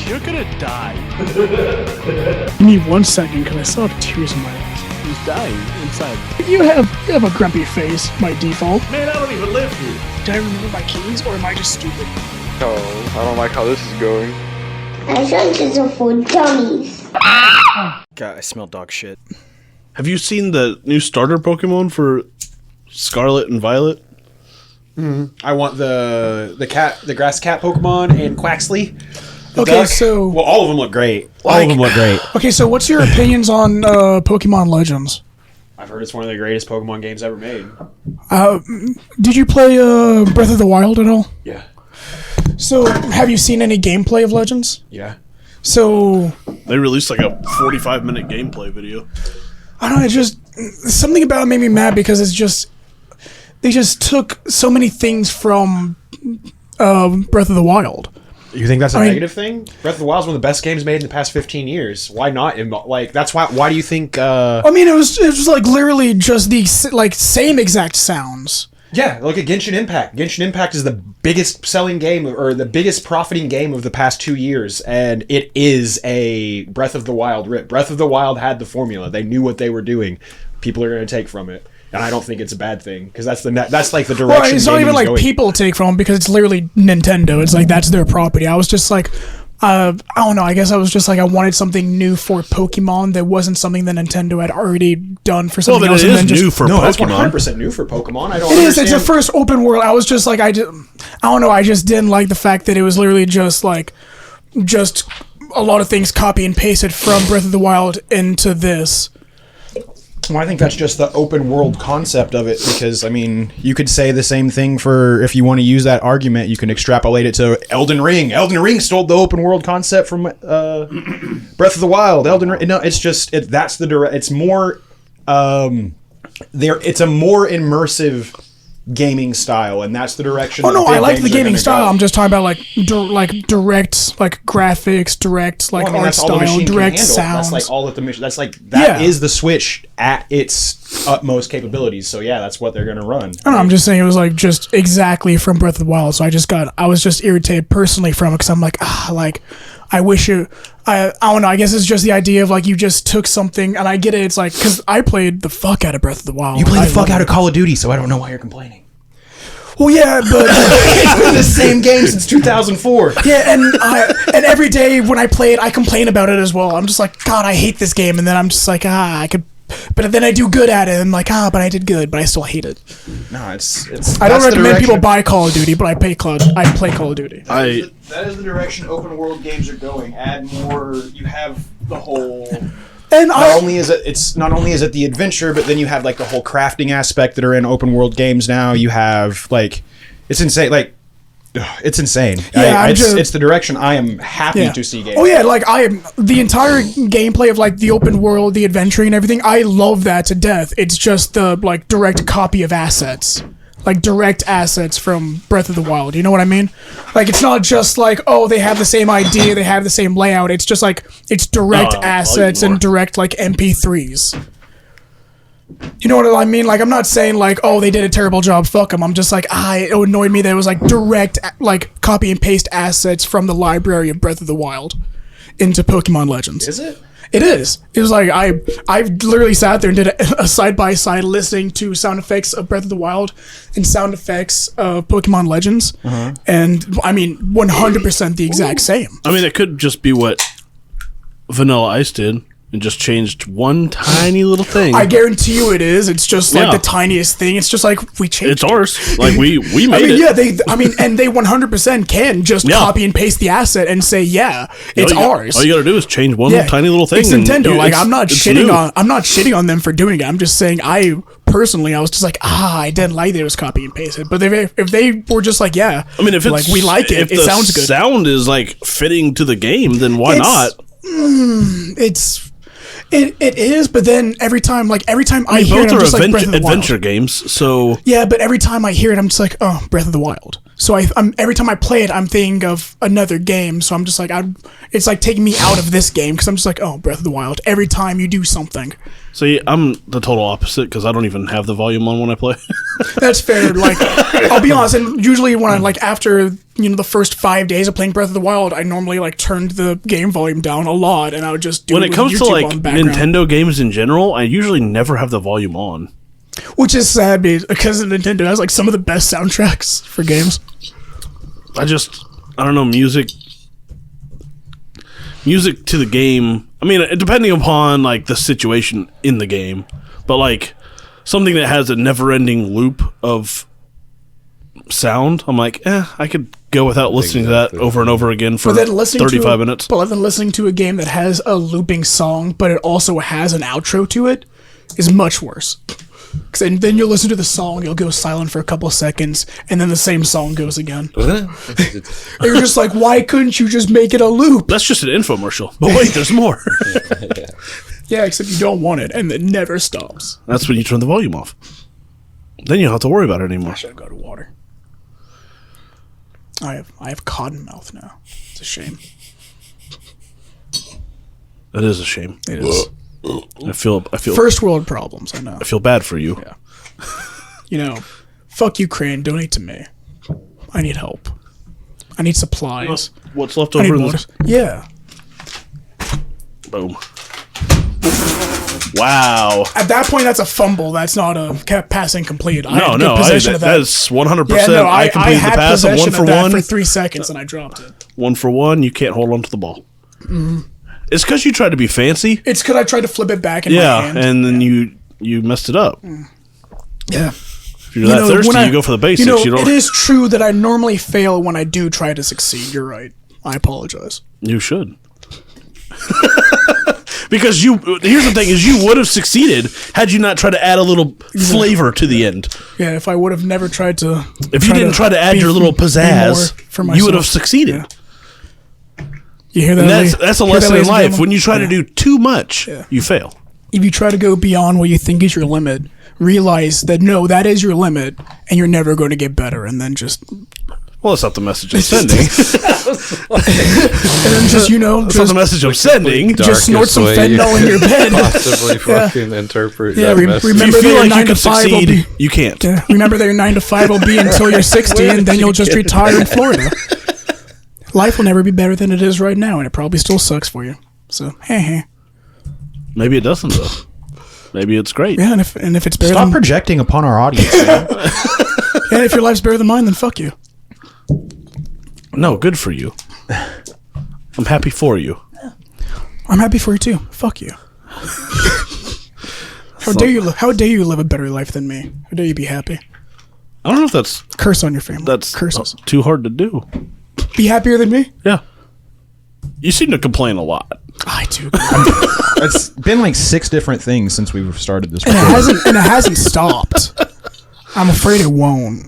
You're gonna die. Give me 1 second, because I still have tears in my eyes. He's dying inside. You have a grumpy face by default. Man, I don't even live here. Did I remember my keys, or am I just stupid? Oh, I don't like how this is going. I think it's for dummies. God, I smell dog shit. Have you seen the new starter Pokemon for Scarlet and Violet? I want the grass cat Pokemon and Quaxley. Okay, duck. so Well, all of them look great. All of them look great. okay, so what's your opinions on Pokemon Legends? I've heard it's one of the greatest Pokemon games ever made. Did you play Breath of the Wild at all? Yeah. So, have you seen any gameplay of Legends? Yeah. So, They released like a 45-minute gameplay video. I don't know, something about it made me mad because they just took so many things from Breath of the Wild. You think that's a I mean- negative thing? Breath of the Wild is one of the best games made in the past 15 years. Why not? That's why. Why do you think? I mean, it was like literally just the same exact sounds. Yeah, look at Genshin Impact. Genshin Impact is the biggest selling game or the biggest profiting game of the past 2 years, and it is a Breath of the Wild rip. Breath of the Wild had the formula. They knew what they were doing. People are going to take from it. And I don't think it's a bad thing because that's like the direction. Well, it's not even like going. people take from them because it's literally Nintendo. It's like that's their property. I was just like, I don't know. I guess I was just like I wanted something new for Pokemon that wasn't something that Nintendo had already done for something else. Well, but it and is then new for No, that's Pokemon. 100% new for Pokemon. I don't. It is. understand. It's the first open world. I was just like I don't know. I just didn't like the fact that it was literally just a lot of things copy and pasted from Breath of the Wild into this. Well, I think that's just the open world concept of it because, I mean, you could say the same thing for, if you want to use that argument, you can extrapolate it to Elden Ring. Elden Ring stole the open world concept from Breath of the Wild. Elden Ring, no, it's just, that's the direct, it's more, it's a more immersive gaming style, and that's the direction. Oh no, that big I like games the are gaming gonna style. go. I'm just talking about direct graphics, direct Well, I mean, art that's all the style, machine can direct handle. sounds. That's like all that the machine. That's like that is Yeah. the Switch at its utmost capabilities. So yeah, that's what they're gonna run. I don't know, I'm just saying it was like just exactly from Breath of the Wild. So I was just irritated personally from it because I'm like, I wish it. I don't know. I guess it's just the idea of like you just took something, and I get it. It's like because I played the fuck out of Breath of the Wild. You play I the fuck love out of it. Call of Duty, so I don't know why you're complaining. Well, yeah, but It's been the same game since 2004. yeah, and every day when I play it, I complain about it as well. I'm just like, God, I hate this game, and then I'm just like, I could. But then I do good at it, and I'm like, but I did good, but I still hate it. No, it's. I don't recommend people buy Call of Duty, but I play Call of Duty. That is the direction open world games are going. Add more. You have the whole. And Not only is it the adventure, but then you have like the whole crafting aspect that are in open world games now. You have like, it's insane. Like, it's insane. Yeah, it's the direction I am happy to see games. Oh yeah, like I am the entire gameplay of like the open world, the adventuring and everything. I love that to death. It's just the like direct copy of assets. Like direct assets from Breath of the Wild. You know what I mean? Like it's not just like, they have the same idea, they have the same layout. It's just like it's direct assets and direct like MP3s. You know what I mean? Like I'm not saying like, they did a terrible job, fuck them. I'm just like, it annoyed me that it was like direct like copy and paste assets from the library of Breath of the Wild into Pokemon Legends. Is it? It is. It was like I literally sat there and did a side by side listening to sound effects of Breath of the Wild and sound effects of Pokemon Legends, and I mean 100% the exact same. I mean, it could just be what Vanilla Ice did and just changed one tiny little thing. I guarantee you it is. It's just like Yeah. the tiniest thing. It's just like we changed. It's ours. Like we made I mean, it. yeah, and they 100% can just copy and paste the asset and say, it's ours. All you gotta do is change one tiny little thing. It's and Nintendo. Like I'm not it's shitting new. I'm not shitting on them for doing it. I'm just saying I was just like, I didn't like that it was copy and pasted. But if they were just like, I mean, if it's like we like it, if it the sounds good. sound is like fitting to the game, then why not? It is, but then every time I hear it, Both I'm are just like Breath of the adventure Wild. games, so Yeah, but every time I hear it, I'm just like, Breath of the Wild. So I'm every time I play it, I'm thinking of another game. So I'm just like, it's like taking me out of this game because I'm just like, oh, Breath of the Wild. Every time you do something. See, I'm the total opposite because I don't even have the volume on when I play. That's fair. Like, I'll be honest. And usually when I like after the first 5 days of playing Breath of the Wild, I normally like turned the game volume down a lot, and I would just do when it it comes with to YouTube like on the background. Nintendo games in general, I usually never have the volume on. Which is sad because Nintendo has like some of the best soundtracks for games. I don't know, music to the game. I mean, depending upon like the situation in the game, but like something that has a never-ending loop of sound, I'm like, I could go without listening to that over and over again for 35 minutes. But then listening to a game that has a looping song, but it also has an outro to it, is much worse. Because then you'll listen to the song, you'll go silent for a couple of seconds, and then the same song goes again. And you're just like, why couldn't you just make it a loop? That's just an infomercial. But wait, there's more. Yeah, except you don't want it, and it never stops. That's when you turn the volume off. Then you don't have to worry about it anymore. I should go to water. I have cotton mouth now. It's a shame. It is a shame. It is. I feel First world problems, I know. I feel bad for you. Yeah. Fuck Ukraine, donate to me. I need help. I need supplies. What's left I need over in water. this? Yeah. Boom. Wow. At that point, that's a fumble. That's not a pass incomplete. I had No, good possession of that. that is 100%. Yeah, no, I completed had the pass of possession 1 for of that 1. for 3 seconds, and I dropped it. 1 for 1. You can't hold on to the ball. Mm-hmm. It's because you tried to be fancy. It's because I tried to flip it back in my hand. And then you messed it up. Yeah. If you're that thirsty, you go for the basics. You don't. It is true that I normally fail when I do try to succeed. You're right. I apologize. You should. Because here's the thing: is you would have succeeded had you not tried to add a little flavor to the end. Yeah, if I would have never tried to. If you didn't try to add your little pizzazz, you would have succeeded. Yeah. You hear that? And that's a lesson in life. When you try Yeah. to do too much, you fail. If you try to go beyond what you think is your limit, realize that no, that is your limit, and you're never going to get better, and then just. Well, that's not the message I'm sending. And then just that's not the message I'm sending. Just snort some fentanyl in your bed. Possibly fucking interpret Yeah, that message. remember If you feel that like your you 9 to can 5 will succeed, be. you can't. Yeah, remember that your 9 to 5 will be until you're 60, and then you'll just retire in Florida. Life will never be better than it is right now, and it probably still sucks for you. So, hey. Maybe it doesn't though. Maybe it's great. Yeah, and if it's better Stop than projecting upon our audience. Man. yeah, if your life's better than mine, then fuck you. No, good for you. I'm happy for you. I'm happy for you too. Fuck you. How dare you live a better life than me? How dare you be happy? I don't know if that's Curse on your family. Curses. too hard to do. Be happier than me? Yeah. You seem to complain a lot. I do. It's been like 6 different things since we started this. And it hasn't stopped. I'm afraid it won't.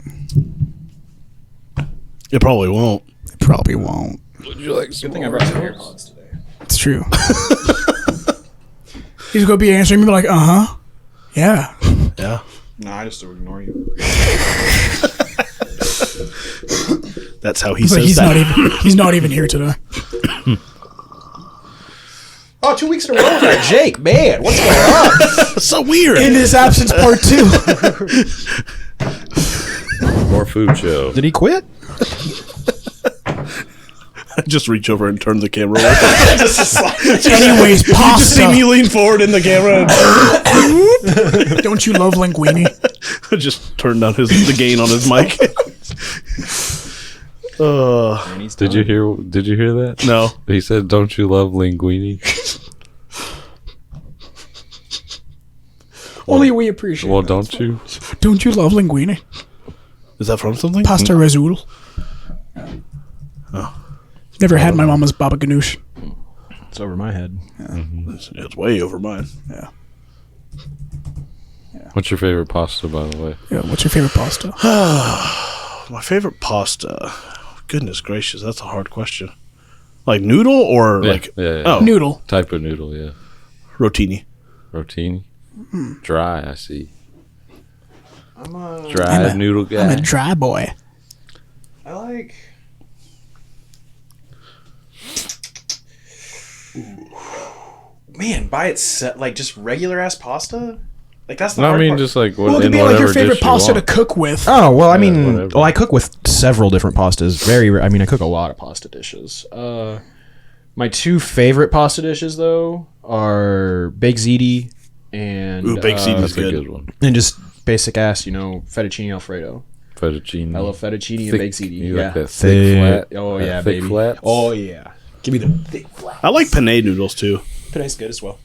It probably won't. It probably won't. Would you like some Good thing I brought some AirPods today. It's true. He's gonna be answering me like, yeah. Yeah. No, I just ignore you. That's how he But says that. he's not even here today. Oh, 2 weeks in a row with that Jake. Man, what's going on? So weird. In his absence, part 2. more food show? Did he quit? Just reach over and turn the camera away. Anyways, You just see pasta. me lean forward in the camera Don't you love linguine? and just turn down the gain on his mic. Did you hear that? No. He said, "Don't you love linguine?" Only we appreciate. Well, that. don't you? Don't you love linguine? Is that from something? Pasta Razzoul. Never had my mama's baba ganoush. It's over my head. It's way over mine. Yeah. What's your favorite pasta, by the way? Yeah. What's your favorite pasta? My favorite pasta. Goodness gracious, that's a hard question. Like noodle or like yeah. oh Noodle. Type of noodle, yeah. rotini. Rotini. Dry, I see. I'm a Dry noodle guy. I'm a dry boy. like. Man, by itself, like just regular ass pasta. Like that's the No, I hard mean, part. just like what, Well, it in could be like your whatever favorite dish you pasta to want. cook with. Oh well, I mean, whatever. well, I cook with several different pastas. I mean, I cook a lot of pasta dishes. My two favorite pasta dishes though are baked ziti and Ooh, baked ziti That's is a good. good one. and just basic ass, fettuccine alfredo. Fettuccine. I love fettuccine and Thick- baked ziti. You Yeah, like that thick flat? Oh that yeah, thick baby. flats? Oh yeah, give me the thick flat. I like penne noodles too. Pane's good as well.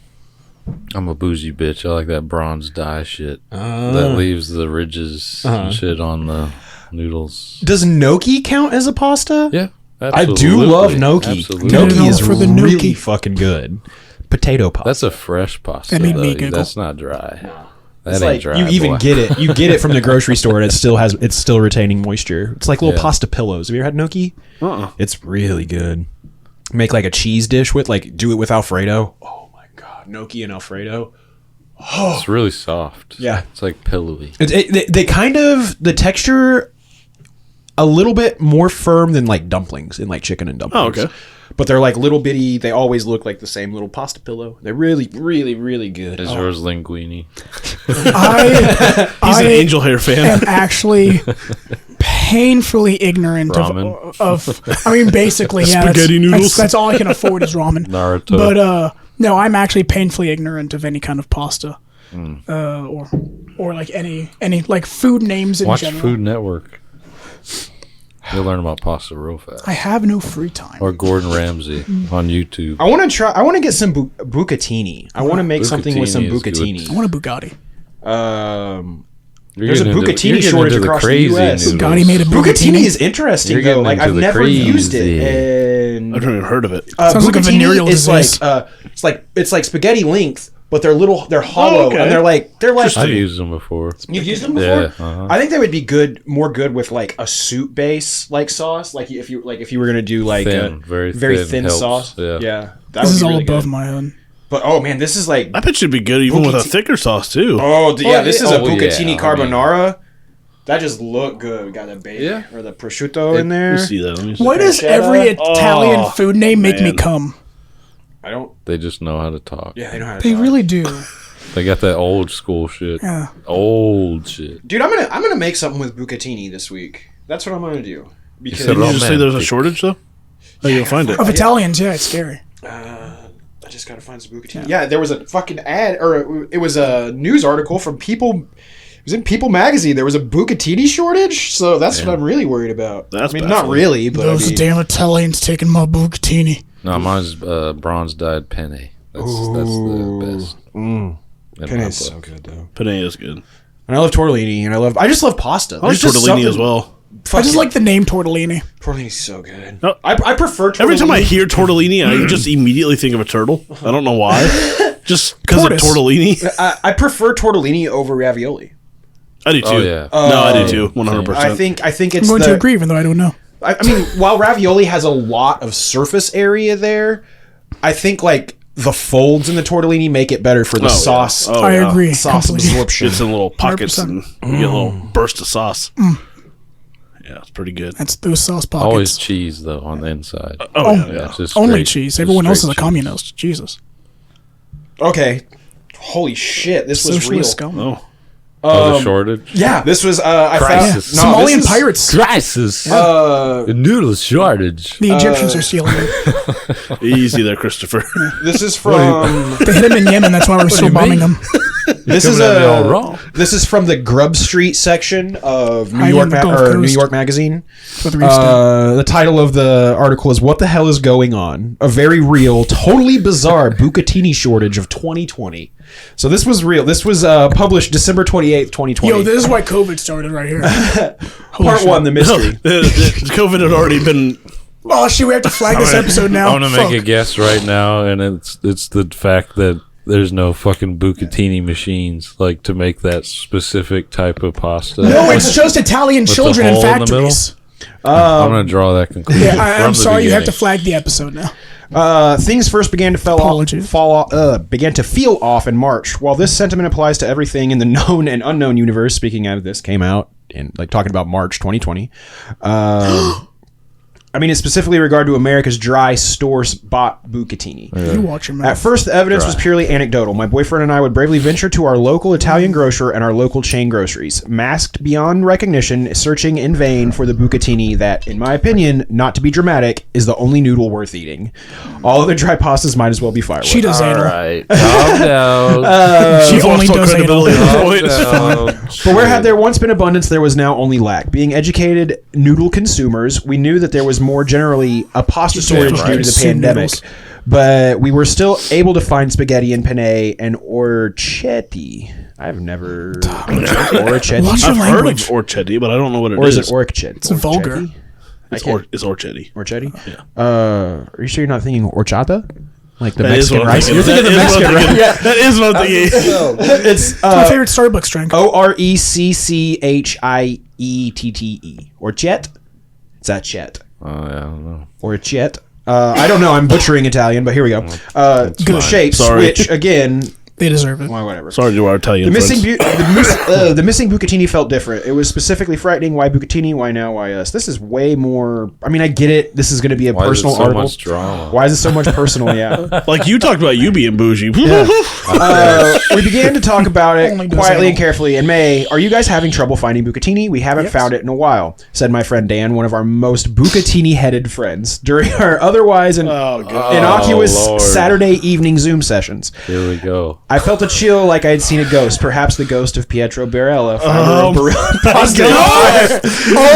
I'm a bougie bitch. I like that bronze dye shit that leaves the ridges and shit on the noodles. Does gnocchi count as a pasta? Yeah, I do absolutely. love gnocchi. Absolutely. Gnocchi Get it is on for the really gnocchi. fucking good. Potato pasta. That's a fresh pasta. That made me though. giggle. That's not dry. That It's ain't like dry. you even boy. get it. You get it from the grocery store, and it's still retaining moisture. It's like little Yeah. pasta pillows. Have you ever had gnocchi? It's really good. Make like a cheese dish with do it with Alfredo. Oh my god, gnocchi and Alfredo. It's really soft. Yeah. It's like pillowy. They kind of the texture a little bit more firm than like dumplings in like chicken and dumplings. Oh, okay. But they're like little bitty. They always look like the same little pasta pillow. They're really, really, really good. Is yours linguine? He's an angel hair fan. am actually painfully ignorant Ramen. of I mean, basically, yeah. Spaghetti noodles. That's all I can afford is ramen. Naruto. But no, I'm actually painfully ignorant of any kind of pasta, or like any like food names in Watch general. Food Network. You'll learn about pasta real fast. I have no free time. Or Gordon Ramsay on YouTube. I want to try. I want to get some bucatini. I want to make something with some Bucatini is bucatini. I want a Bugatti. You're There's a getting into- bucatini you're getting shortage into the across the crazy US. noodles. Bugatti made a Bucatini Bucatini. is interesting You're though. getting Like into I've the never used it, crazy. and I've never even heard of it. Sounds like a bucatini venereal is disease. it's like spaghetti length, but they're hollow, okay. and they're like I've used them before. You've used them before. Yeah, uh-huh. I think they would be more good with like a soup base like sauce. Like if you were gonna do like Thin, a very thin thin helps, sauce. yeah. That This would is be all really above good. my head. But oh man, this is like I bet you'd be good even with a Bucatini. thicker sauce too. this is a Oh, yeah. bucatini I mean- carbonara. That just looked good. We got the bacon Yeah. or the prosciutto in there. Let me see that. Let me see. Why does pancetta? every Italian food name make me man. come? I don't. They just know how to talk. Yeah, they know how to. They talk. really do. They got that old school shit. Yeah. Old shit. Dude, I'm gonna make something with bucatini this week. That's what I'm gonna do. Because said Didn't you just say there's a romantic. shortage though? Oh, you'll find it. Of Italians, yeah, it's scary. I just gotta find some bucatini. Yeah, there was a fucking ad, or it was a news article from People. It was in People magazine. There was a bucatini shortage, so that's what I'm really worried about. That's I mean, not baffling. really, but Those damn Italians taking my bucatini. No, mine's bronze dyed penne. That's the best. In my Penne is book. so good though. Penne is good. And I love tortellini, and I just love pasta. I like tortellini as well. I just like the name tortellini. tortellini's so good. No. I prefer tortellini. Every time I hear tortellini, I just immediately think of a turtle. I don't know why. Just because of Tortoise. tortellini. I prefer tortellini over ravioli. I do too. Oh, yeah. No, I do too. 100%. I think I'm it's going to agree, even though I don't know. I mean, while ravioli has a lot of surface area there, I think like the folds in the tortellini make it better for the yeah. sauce. Oh, I yeah. agree. Sauce completely. absorption. It's in little pockets 100%. and you get a little burst of sauce. Yeah, it's pretty good. That's those sauce pockets. Always cheese though on the inside. Oh, yeah. Yeah, it's just Only straight- cheese. just Everyone else is straight a cheese. communist. Jesus. Okay. Holy shit, this was real. Socialist scum. Oh. Oh, the shortage. Yeah, this was I Crisis. found Somalian this is- pirates. Crisis. The noodle shortage. The Egyptians are stealing it. Easy there, Christopher. This is from They hit them in Yemen. That's why we're still bombing them. this is Coming at me all wrong. this is from the Grub Street section of New I York am the Gulf New Coast. York Magazine. With Reefstead. The title of the article is "What the hell is going on? A very real, totally bizarre bucatini shortage of 2020." So this was real. This was published December 28th, 2020. Yo, this is why COVID started right here. Holy Part shit. 1, the mystery. COVID had already been. Oh shit, we have to flag this episode now. I'm gonna Fuck. make a guess right now, and it's the fact that there's no fucking bucatini machines like to make that specific type of pasta. No, it's just Italian the children in hole in the factories. I'm gonna draw that conclusion. Yeah, from I'm the sorry, you have to beginning. flag the episode now. Things first began to Apologies. began to feel off in March. While this sentiment applies to everything in the known and unknown universe, speaking out of this came out in like talking about March 2020. I mean, it's specifically in regard to America's dry store-bought bucatini. You watch your mouth. At first, the evidence was purely anecdotal. My boyfriend and I would bravely venture to our local Italian grocer and our local chain groceries, masked beyond recognition, searching in vain for the bucatini that, in my opinion, not to be dramatic, is the only noodle worth eating. All other dry pastas might as well be firewood. She does anal. Right. Calm down. She only does anal. But where had there once been abundance, there was now only lack. Being educated noodle consumers, we knew that there was more generally a pasta shortage due to the pandemic. Noodles. But we were still able to find spaghetti and penne and orchetti. I've never... Orchetti? What's your I've heard of language? orchetti, but I don't know what it Or is. is it orchetti? It's vulgar. It's orchetti. Orchetti? Yeah. Are you sure you're not thinking horchata? Like the That is Mexican what I'm rice? thinking. You're thinking the That is Mexican what I'm rice? thinking. That is what I'm thinking. It's My favorite Starbucks drink. Orecchiette. Orchette? It's that chet. Oh, yeah, I don't know. Orchette. I don't know. I'm butchering Italian, but here we go. Good shapes, Sorry. which again, They deserve it. well, whatever. Sorry to our Italian The missing, friends. the missing bucatini felt different. It was specifically frightening. Why bucatini? Why now? Why us? This is way more. I mean, I get it. This is going to be a Why personal is it so article. much drama? Why is it so much personal? Yeah. Like you talked about you being bougie. We began to talk about Only it does quietly anal. and carefully. In May, are you guys having trouble finding bucatini? We haven't found it in a while, said my friend Dan, one of our most bucatini-headed friends, during our otherwise innocuous Oh, Lord. Saturday evening Zoom sessions. Here we go. I felt a chill like I had seen a ghost, perhaps the ghost of Pietro Barella. All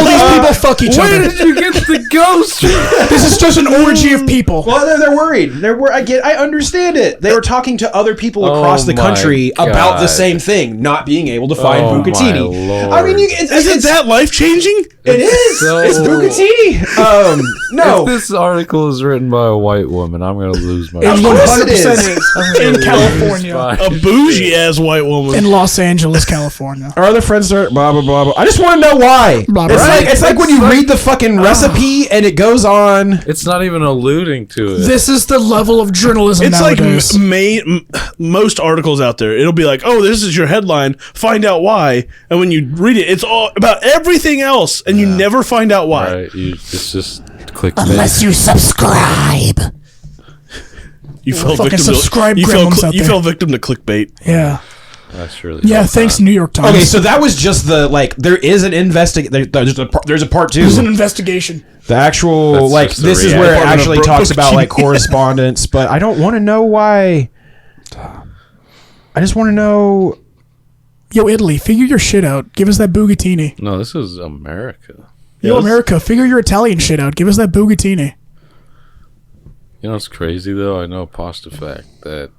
these people fuck each Where other. did you get the ghost? This is just an orgy of people. Well, they're worried. I understand it. They were talking to other people across the my country about the God. same thing, not being able to find Oh, my bucatini. Lord. I mean, Isn't that life changing? It is. so- It's bucatini. No. If this article is written by a white woman, I'm going to lose my Of course it 100% is. is. In California. A bougie ass white woman. In Los Angeles, California. Our other friends are blah blah blah blah. I just want to know why. Blah, blah, It's blah. like when you read the fucking recipe and it goes on. It's not even alluding to it. This is the level of journalism It's nowadays. like most articles out there. It'll be like, "Oh, this is your headline. Find out why." And when you read it, it's all about everything else, and you never find out why. Right? It's just click. Unless you subscribe. You fell Fucking victim. subscribe You gremlins out you there. fell victim to clickbait. Yeah. That's really Yeah, thanks, New York Times. Okay, so that was just the there is an there's a part two. There's an investigation. The actual That's like just the this is where it reality. actually talks about like Bucatini. correspondence, but I don't want to know why. I just want to know. Yo, Italy, figure your shit out. Give us that bugatini. No, this is America. Yo, Yes. America, figure your Italian shit out. Give us that bugatini. You know what's crazy though? I know a pasta fact that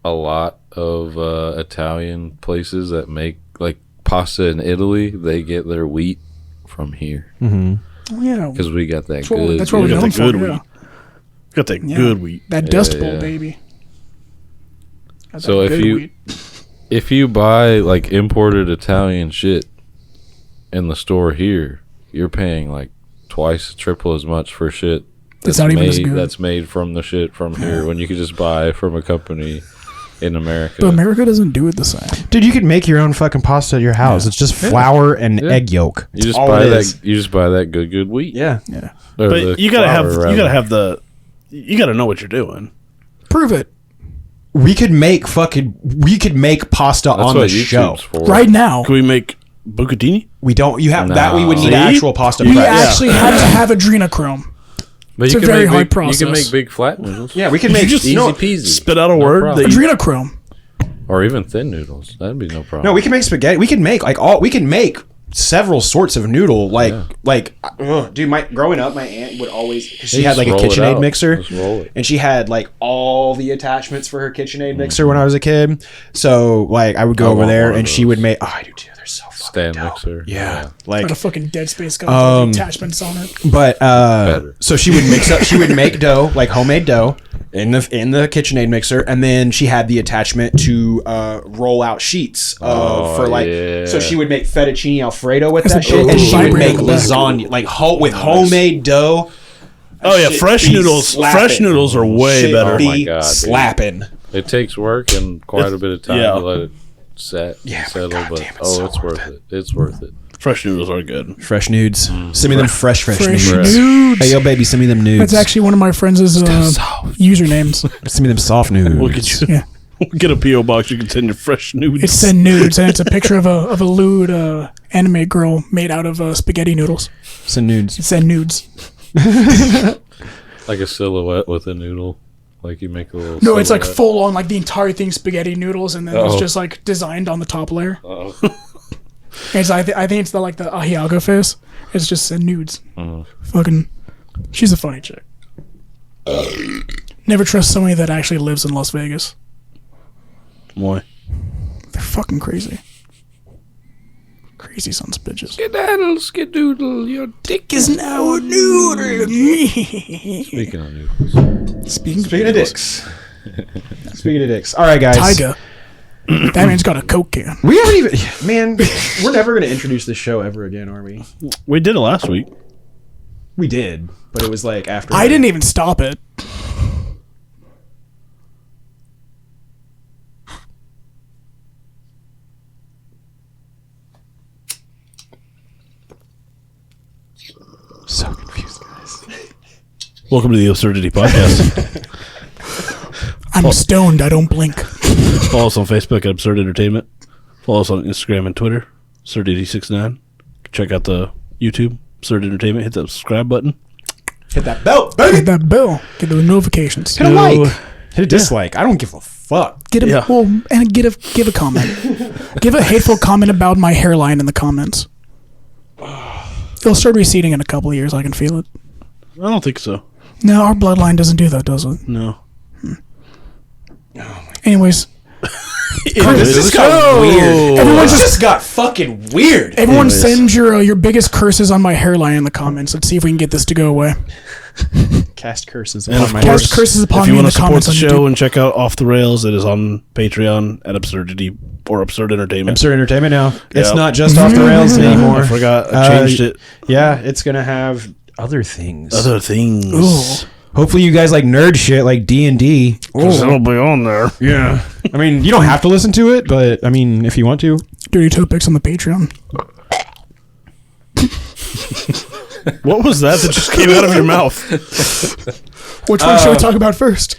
a lot of Italian places that make like pasta in Italy, they get their wheat from here Oh, yeah. because we got that That's what, good. that's what we're got known the for. good Yeah. wheat. Got that Yeah. good wheat. That Dust Bowl, yeah. baby. Got So that if good you- wheat. If you buy like imported Italian shit in the store here, you're paying like twice, triple as much for shit It's not even as made good. that's made from the shit from here when you could just buy from a company in America. But America doesn't do it the same. Dude, you could make your own fucking pasta at your house. It's just flour and Yeah. egg yolk. you just all buy it that. is. You just buy that good wheat. Yeah. Yeah. Or But the you gotta flour, have rather. you gotta know what you're doing. Prove it. We could make pasta That's on what the show. YouTube's for. Right now. Can we make bucatini? We don't. You have that. We would need See? actual pasta We press. actually had to have adrenochrome. But It's you a can very make hard big, You process. can make big flat noodles. Yeah, we could You make. just Easy no, peasy. spit out a No word problem. that you, Adrenochrome. Or even thin noodles. That'd be no problem. no, we can make spaghetti. We can make we can make several sorts of noodle. Dude, growing up, my aunt would always. She You had like a just roll it KitchenAid out. mixer, Just roll it. and she had like all the attachments for her KitchenAid mixer when I was a kid. So like, I would go I over want there, one of and she those. would make. Oh, I do too. They're so fucking Stand dope. mixer. Yeah, like Like a fucking Dead Space gun with attachments on it. But Better. so she would mix up. She would make dough, like homemade dough, in the KitchenAid mixer, and then she had the attachment to roll out sheets for like. yeah. So she would make fettuccine alfredo with That's that a shit, and dope she would vibrator make in the back. lasagna like with homemade dough. Oh yeah, Shit fresh be noodles. slapping. Fresh noodles are way Shit better. be Oh my God, dude. slapping. It takes work and quite a bit of time Yeah. to let it settle, Yeah, but but goddamn, it's oh, so it's worth it. It's worth it. Fresh noodles are good. Fresh nudes. Send me them fresh Fresh nudes. nudes. Hey, yo, baby, send me them nudes. That's actually one of my friends' usernames. Send me them soft nudes. We'll get you. Yeah. We'll get a PO box. You can send your fresh nudes. It's send nudes, and it's a picture of a lewd anime girl made out of spaghetti noodles. Send nudes. It's send nudes. Like a silhouette with a noodle. Like you make a little. No, it's like silhouette. full on, like the entire thing spaghetti noodles, and then it's just like designed on the top layer. Oh. It's I think it's the Ahiago face. It's just send nudes. Fucking, she's a funny chick. Never trust somebody that actually lives in Las Vegas. Why? They're fucking crazy. Crazy sons of bitches. Skedaddle, skedoodle, your dick Is now a noodle. Speaking of noodles. Speaking Speaking of dicks. Speaking of dicks. All right, guys. Tyga. That man's got a Coke can. We haven't even... Man, we're never going to introduce this show ever again, are we? We did it last week. We did, but it was like after... I didn't even stop it. So confused, guys. Welcome to the Absurdity Podcast. I'm stoned. I don't blink. Follow us on Facebook at Absurd Entertainment. Follow us on Instagram and Twitter, Absurdity69. Check out the YouTube, Absurd Entertainment. Hit that subscribe button. Hit that bell, baby! Hit that bell. Get those notifications. Hit a like. Hit a dislike. I don't give a fuck. Get a Yeah. well, and give a comment. Give a hateful comment about my hairline in the comments. It'll start receding in a couple of years. I can feel it. I don't think so. No, our bloodline doesn't do that, does it? No. Anyways, This just got weird. Everyone just got fucking weird. everyone Anyways. send your biggest curses on my hairline in the comments. Let's see if we can get this to go away. Cast curses And upon of my course, Cast curses upon if you me in want the to support comments the on show YouTube. and check out Off the Rails, it is on Patreon at Absurdity or Absurd Entertainment. Absurd Entertainment now. It's Yep. not just off the rails anymore. I forgot. I changed it. Yeah, it's gonna have other things. Other things. Ooh. Hopefully, you guys like nerd shit like D&D. 'Cause it'll be on there. Yeah. I mean, you don't have to listen to it, but I mean, if you want to. Dirty topics on the Patreon. What was that just came out of your mouth? Which one should we talk about first?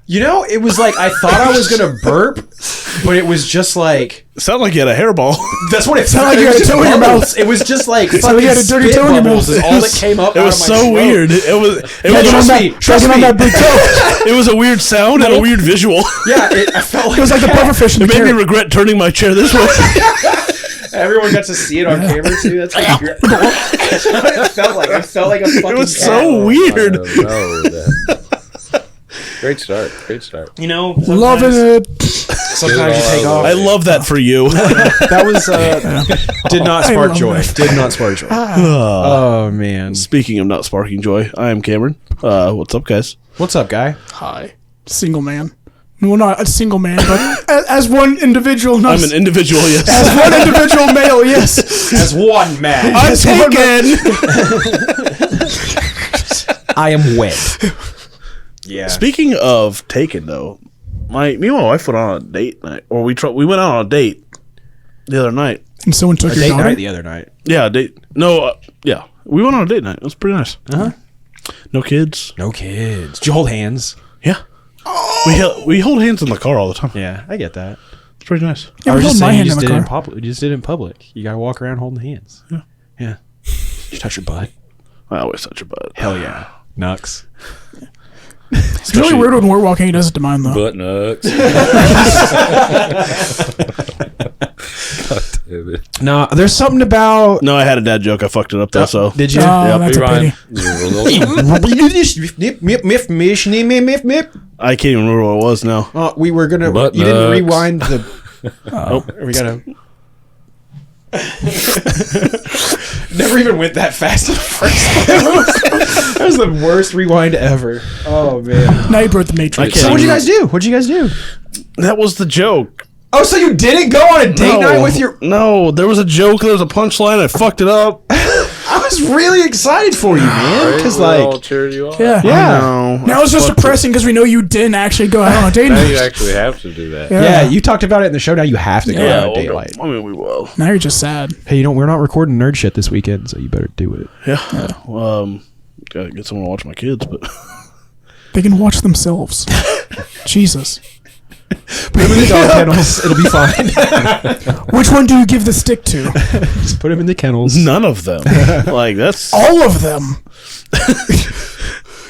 You know, it was like I thought I was gonna burp, but it was just like It sounded like you had a hairball. that's what it Sounded like it you was had a just toe in your bubbles. mouth. It was just like like fucking you had a dirty spit toe in your bubbles mouth. is all that came up. It was out of my so throat. weird. It was Trust me, trust on me. that big toe. it was a weird sound and a weird visual. Yeah, I felt like It was like the pufferfish in It the made me carrot. regret turning my chair this way. everyone got to see it on camera too. That's what it felt like. I felt like a fucking. It was cat. so weird. Great start. Great start. You know, Loving it. sometimes you take off. I love that for you. That was did not I spark love joy. that. Did not spark joy. Oh man, Speaking of not sparking joy, I am Cameron. What's up, guys? what's up, guy? Hi. Single man. Well, not a single man, but as one individual. Not I'm an individual, yes. as one individual male, yes. As one man, I'm As one taken. I am wed. Yeah. Speaking of taken, though, me and my wife went on a date night, or we went out on a date the other night. And someone took your Date daughter. night the other night. Yeah, a date. No, yeah, we went on a date night. It was pretty nice. Uh-huh. No kids. No kids. Did you hold hands? Yeah. We hold hands in the car all the time. Yeah, I get that. It's pretty nice. Yeah, I was hold just my saying hand you in just the did it in car. public. You just did it in public. You gotta walk around holding hands. Yeah. Yeah. Did you touch your butt? I always touch your butt. Hell yeah. Nux. It's really weird when we're walking. He does it to mine, though. Butt nuts. God damn it. No, there's something about. No, I had a dad joke. I fucked it up though. So Did you? Oh, that's a Rewind. pity. I can't even remember what it was now. We were gonna. Butt you didn't nuts. rewind the. Nope. We gotta. Never even went that fast at first. That was the worst rewind ever. Oh man. Now you brought the Matrix. I So can't what'd you even- guys do? What'd you guys do? That was the joke. Oh, so you didn't go on a date night with your? No, there was a joke. There was a punchline. I fucked it up. I was really excited for you, man. Because We're all like, cheering you on. Yeah. yeah. Now it's just depressing because we know you didn't actually go out on a date Now you night. actually have to do that. Yeah, you talked about it in the show. Now you have to go Yeah, out on daylight. I mean, we will. Now you're just sad. Hey, we're not recording nerd shit this weekend, so you better do it. Yeah. Gotta get someone to watch my kids, but They can watch themselves. Jesus. Put them in the dog kennels. It'll be fine. Which one do you give the stick to? Just put them in the kennels. none of them. Like that's All of them.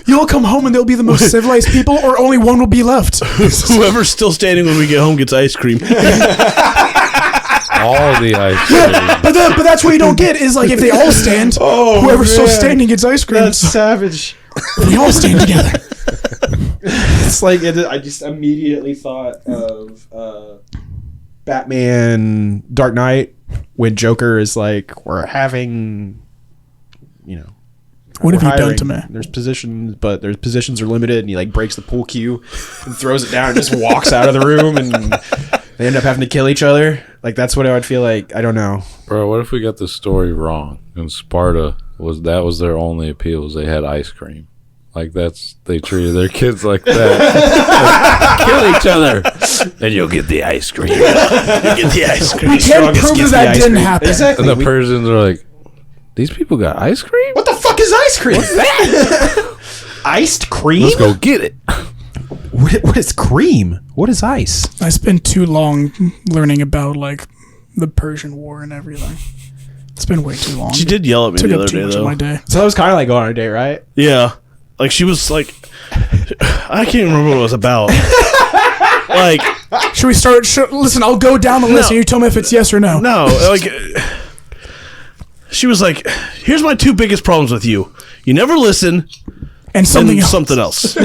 You'll come home and they'll be the most civilized people, or only one will be left. whoever's still standing when we get home gets ice cream. All the ice cream. But that's what you don't get is like if they all stand, whoever's still standing gets ice cream. That's savage. They all stand together. It's like I just immediately thought of Batman Dark Knight when Joker is like, we're having, What have we're you done hiring. to me? There's positions, but their positions are limited, and he like breaks the pool cue and throws it down and just walks out of the room, and they end up having to kill each other. Like that's what I would feel like. I don't know. Bro, what if we got the story wrong? And Sparta was their only appeal, was they had ice cream. Like they treated their kids like that. Like, kill each other, and you'll get the ice cream. You get the ice cream. We can't Strongest prove gets that the ice didn't cream. happen. Exactly. And the Persians are like, these people got ice cream? What the fuck is ice cream? What's that? Iced cream? Let's go get it. What is cream? What is ice? I spent too long learning about like the Persian War and everything. It's been way too long. She did yell at me Took the up other too day, much of though. my day. So that was kind of like going on a date, right? Yeah, like she was like, I can't remember what it was about. Like, Should we start? Listen, I'll go down the list and you tell me if it's yes or no. no, like, she was like, "Here's my two biggest problems with you. You never listen, And something and else. something else."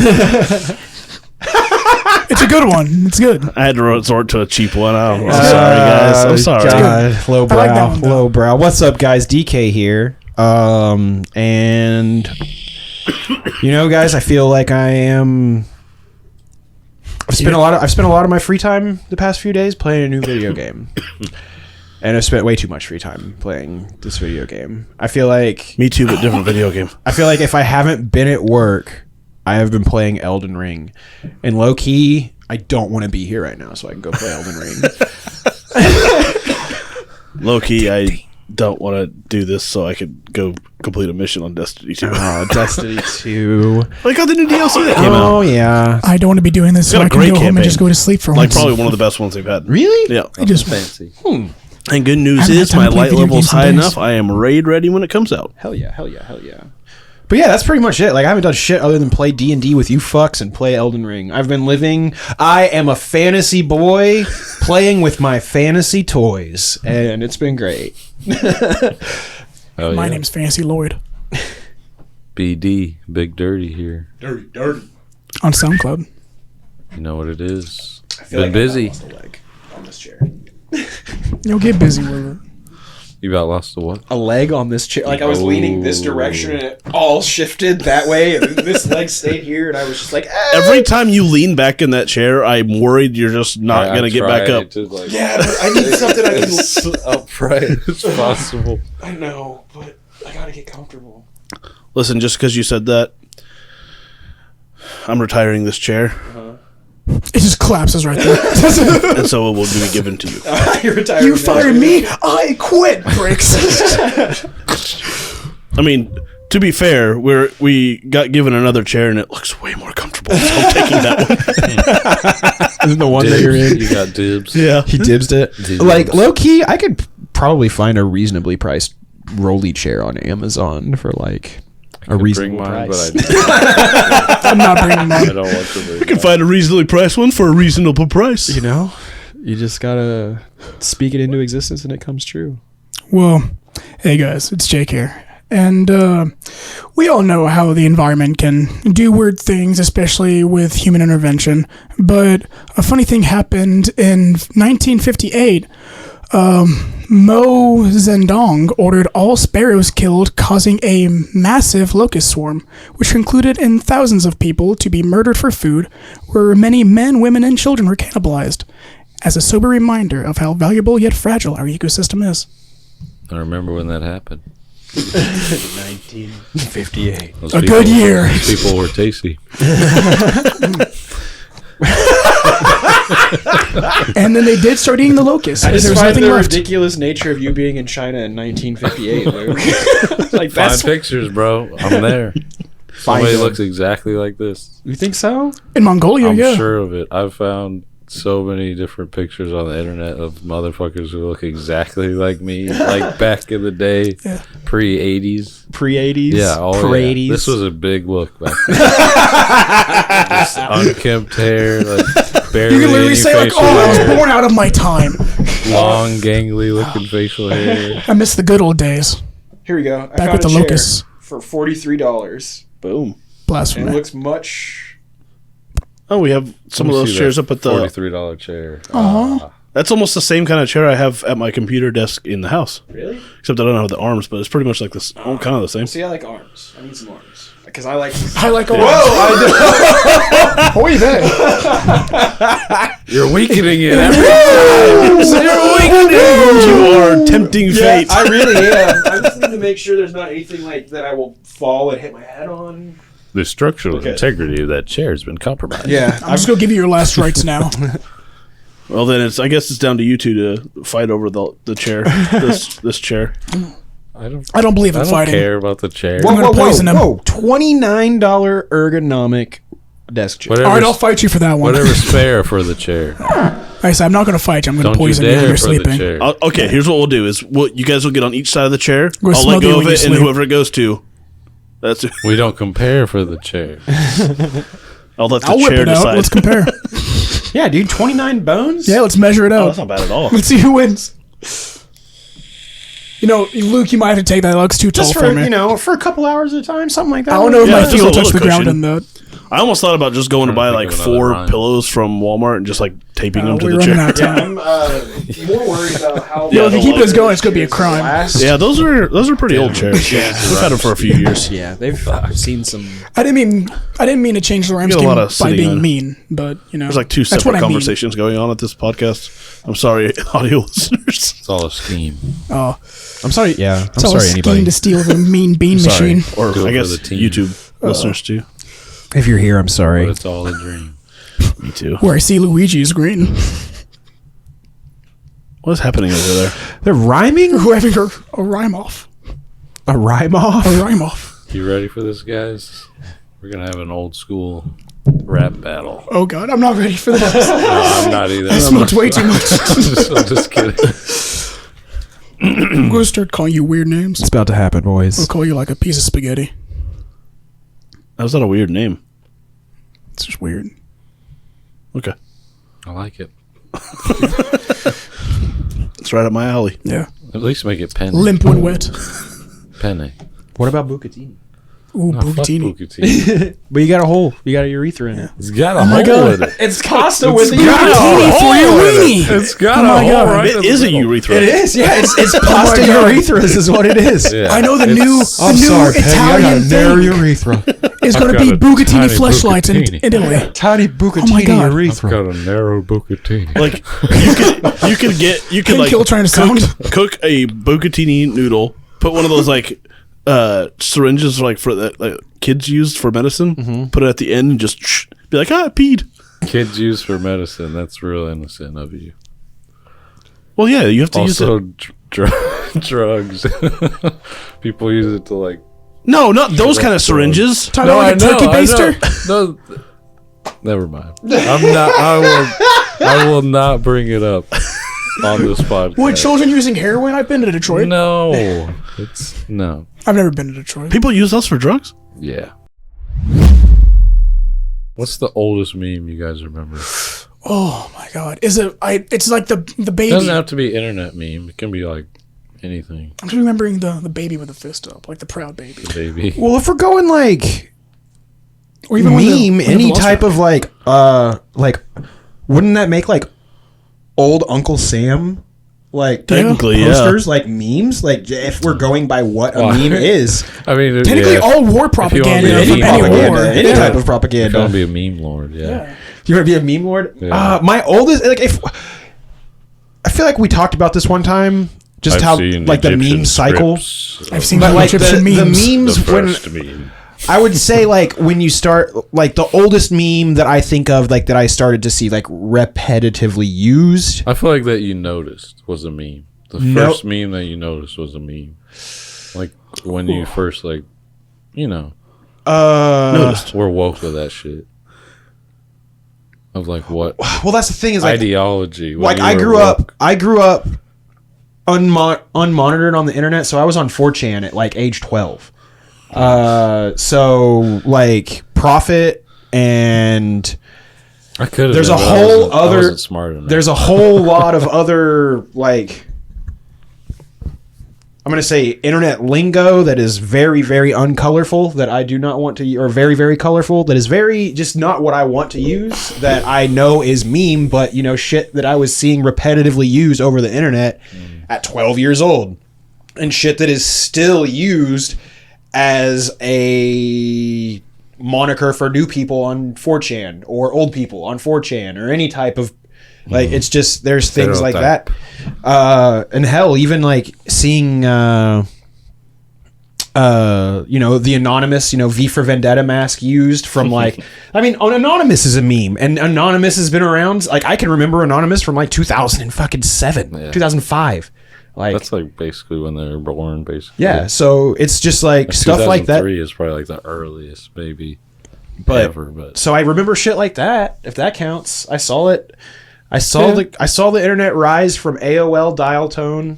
It's a good one. It's good. I had to resort to a cheap one. I'm sorry, guys. I'm sorry. God, low I like that brow, one, though. low brow. What's up, guys? DK here. And guys, I feel like I've spent a lot of my free time the past few days playing a new video game. And I've spent way too much free time playing this video game. I feel like Me too, but different video game. if I haven't been at work, I have been playing Elden Ring. And low key, I don't want to be here right now so I can go play Elden Ring. Low key, I don't want to do this so I could go complete a mission on Destiny 2. Oh, Destiny 2. Like got the new DLC that came Oh, out. yeah. I don't want to be doing this so got a I can great go home and campaign. just go to sleep for Like once. probably one of the best ones they've had. Really? Yeah. I just Fancy. And good news haven't had is time my to play light video level's games in high days. enough. I am raid ready when it comes out. Hell yeah, hell yeah, hell yeah. But yeah, that's pretty much it. Like I haven't done shit other than play D&D with you fucks and play Elden Ring. I am a fantasy boy playing with my fantasy toys, and it's been great. Oh, My yeah. name's Fancy Lloyd BD, Big Dirty here. Dirty. on SoundCloud. You know what it is. I feel Been like I busy. lost a leg on this chair. You'll get busy with it. You got lost to what? A leg on this chair. Like I was leaning this direction and it all shifted that way, and this leg stayed here, and I was just like, Every time you lean back in that chair, I'm worried you're just not going to get back up. yeah, but I need something I can. upright as possible. I know, but I gotta get comfortable. Listen, just because you said that, I'm retiring this chair, It just collapses right there. and so it will be given to you. You're retired. You fired me. I quit. Bricks. I mean, to be fair, we got given another chair, and it looks way more comfortable, so I'm taking that one. Is it the one that you're in? You got dibs. Yeah. He dibs it. Dibs. Like low key, I could probably find a reasonably priced rolly chair on Amazon for like a reasonable Bring mine, price. but I'm not bringing I mine. don't want to. Bring You can find a reasonably priced one for a reasonable price. You know, you just gotta speak it into existence and it comes true. Well, hey guys, it's Jake here. And we all know how the environment can do weird things, especially with human intervention. But a funny thing happened in 1958. Mo Zedong ordered all sparrows killed, causing a massive locust swarm, which concluded in thousands of people to be murdered for food, where many men, women, and children were cannibalized, as a sober reminder of how valuable yet fragile our ecosystem is. I remember when that happened. 1958. Those A good year. Those people were tasty. And then they did start eating the locusts. I There just was find nothing the left. ridiculous nature of you being in China in 1958, Luke. Like, Find that's... pictures, bro. I'm there. Somebody looks exactly like this. You think so? In Mongolia, I'm yeah. sure of it. I've found so many different pictures on the internet of motherfuckers who look exactly like me, like back in the day, pre-80s. Pre-80s? Yeah, Pre-80s? This was a big look back then. Just unkempt hair, like barely You can literally any say, like, facial oh, I was hair, born out of my time. long, gangly looking facial hair. I miss the good old days. Here we go. I Back found with a the chair locusts. for $43. Boom. And it Blasphemy. looks much... Oh, we have some of Let me those see chairs that up at the. $43 chair. That's almost the same kind of chair I have at my computer desk in the house. Really? Except I don't have the arms, but it's pretty much like this. Oh, kind of the same. See, I like arms. I need some arms. Because I like... I like a Oy vey. You're weakening it. You are tempting fate. I really am. I just need to make sure there's not anything like that I will fall and hit my head on. The structural integrity of that chair has been compromised. Yeah. I'm just going to give you your last rights now. Well, then I guess it's down to you two to fight over the chair. This chair. I don't believe in fighting. care about the chair. I'm gonna poison him. $29 ergonomic desk chair. Whatever's, All right, I'll fight you for that one. whatever's fair for the chair. I said, I'm not going to fight you. I'm going Don't to you poison you when dare you're for the sleeping. chair. Okay, here's what we'll do: is you guys will get on each side of the chair. We'll I'll let smother you go when of you it, and sleep. whoever it goes to, that's it. We don't compare for the chair. I'll let the I'll whip chair it out. decide. Let's compare. Yeah, dude, 29 bones? Yeah, let's measure it Oh, out. that's not bad at all. Let's see who wins. You know, Luke, you might have to take that. That looks too tall Just for for, me. for a couple hours at a time, something like that. I don't know if Yeah, my just feet a will touch little the ground cushion. in that. I almost thought about just going to buy think like of another 4 rhyme. pillows from Walmart and just like taping them to We're the running chair. out of time. I'm more worried about how... Yeah, If you the keep this leather going, it's going to be a crime. last. Yeah, those are pretty old chairs. Yeah. We've had them for a few years. Yeah, they've seen some... I didn't mean to change the rhyme get a scheme lot of by sitting being on. mean, but you know, There's like 2 that's separate what I mean. conversations going on at this podcast. I'm sorry, audio listeners. It's all a scheme. Oh, I'm sorry. Yeah, I'm it's all a sorry, scheme anybody. to steal the mean bean Sorry. machine. Or Do it I for guess the team. YouTube listeners too. If you're here, I'm But sorry. it's all a dream. Me too. Where I see Luigi is green. What is happening over there? They're rhyming? We're having a rhyme off. A rhyme off? A rhyme off. You ready for this, guys? We're gonna have an old school rap battle. Oh God, I'm not ready for this. No, I'm not either. I smoked way too much. I'm just kidding. I'm gonna start calling you weird names. It's about to happen, I'll boys. call you like a piece of spaghetti. That's not a weird name. It's just weird. Okay, I like it. it's right up my alley. Yeah. At least make it penny. Limp when wet. Penny. What about Bucatini? Ooh, No, fuck bucatini. Bucatini. But you got a hole. You got a urethra in it. It's got a my hole God. in it. It's pasta with a Bucatini for your weenie. It's got Oh a my hole God. right It in is the a middle. urethra. It is, yeah. It's pasta urethras is what it is. Yeah. I know the It's- new Italian thing urethra. is going to I've be got a Bucatini tiny fleshlights in bucatini. Italy. Tiny Bucatini God. I've urethra. got a narrow Bucatini. Like you could Can like kill trying to sound. cook a bucatini noodle. Put one of those like syringes like for that like kids use for medicine. Put it at the end and just be like, I peed. Kids use for medicine. That's real innocent of you. Well, yeah, you have to use Also, it. drugs. People use it to like. No, not those kind of syringes. Talking about like a turkey baster. No, never mind. I'm not. I will not bring it up on this podcast. What, children using heroin? I've been to Detroit. No, it's no. I've never been to Detroit. People use those for drugs. Yeah. What's the oldest meme you guys remember? Oh my God! Is it? It's like the It baby. doesn't have to be internet meme. It can be like anything. I'm just remembering the baby with the fist up, like the proud baby, Baby. Well, if we're going like or even when meme, the any Velociraptor- type of like, wouldn't that make like old Uncle Sam? Like Technically, yeah. posters, like memes, like if we're going by what a Well, meme is, I mean, Technically, yeah, all war be propaganda a from meme any propaganda, war. any Yeah. type of if you propaganda. want to be a meme lord, yeah. You want to be a meme lord? Yeah. My oldest, like, if I feel like we talked about this one time, just I've how seen like the Egyptian meme cycle. scripts I've seen But like Egyptian the memes. memes the when first meme. I would say like when you start like the oldest meme that I think of like that I started to see like repetitively used. I feel like that you noticed was a meme. The first meme that you noticed was a meme. Like when you first like, you know, Noticed. we're woke with that shit. Of like what Well, that's the thing is like ideology. when like you I were grew up unmonitored on the internet, so I was on 4chan at like age 12. So like Prophet and I could. there's a whole I other wasn't smart enough. there's a whole lot of other like I'm going to say internet lingo that is very, very uncolorful that I do not want to, or very, very colorful that is very just not what I want to use that I know is meme, but you know, shit that I was seeing repetitively used over the internet at 12 years old and shit that is still used as a moniker for new people on 4chan or old people on 4chan or any type of like it's just there's things like that and hell even like seeing you know the anonymous V for Vendetta mask used from like I mean Anonymous is a meme and Anonymous has been around like I can remember Anonymous from like 2007 2005 like that's like basically when they were born basically. yeah so it's just like stuff like that 2003 is probably like the earliest maybe but, ever but so I remember shit like that if that counts I saw it I saw the internet rise from AOL dial tone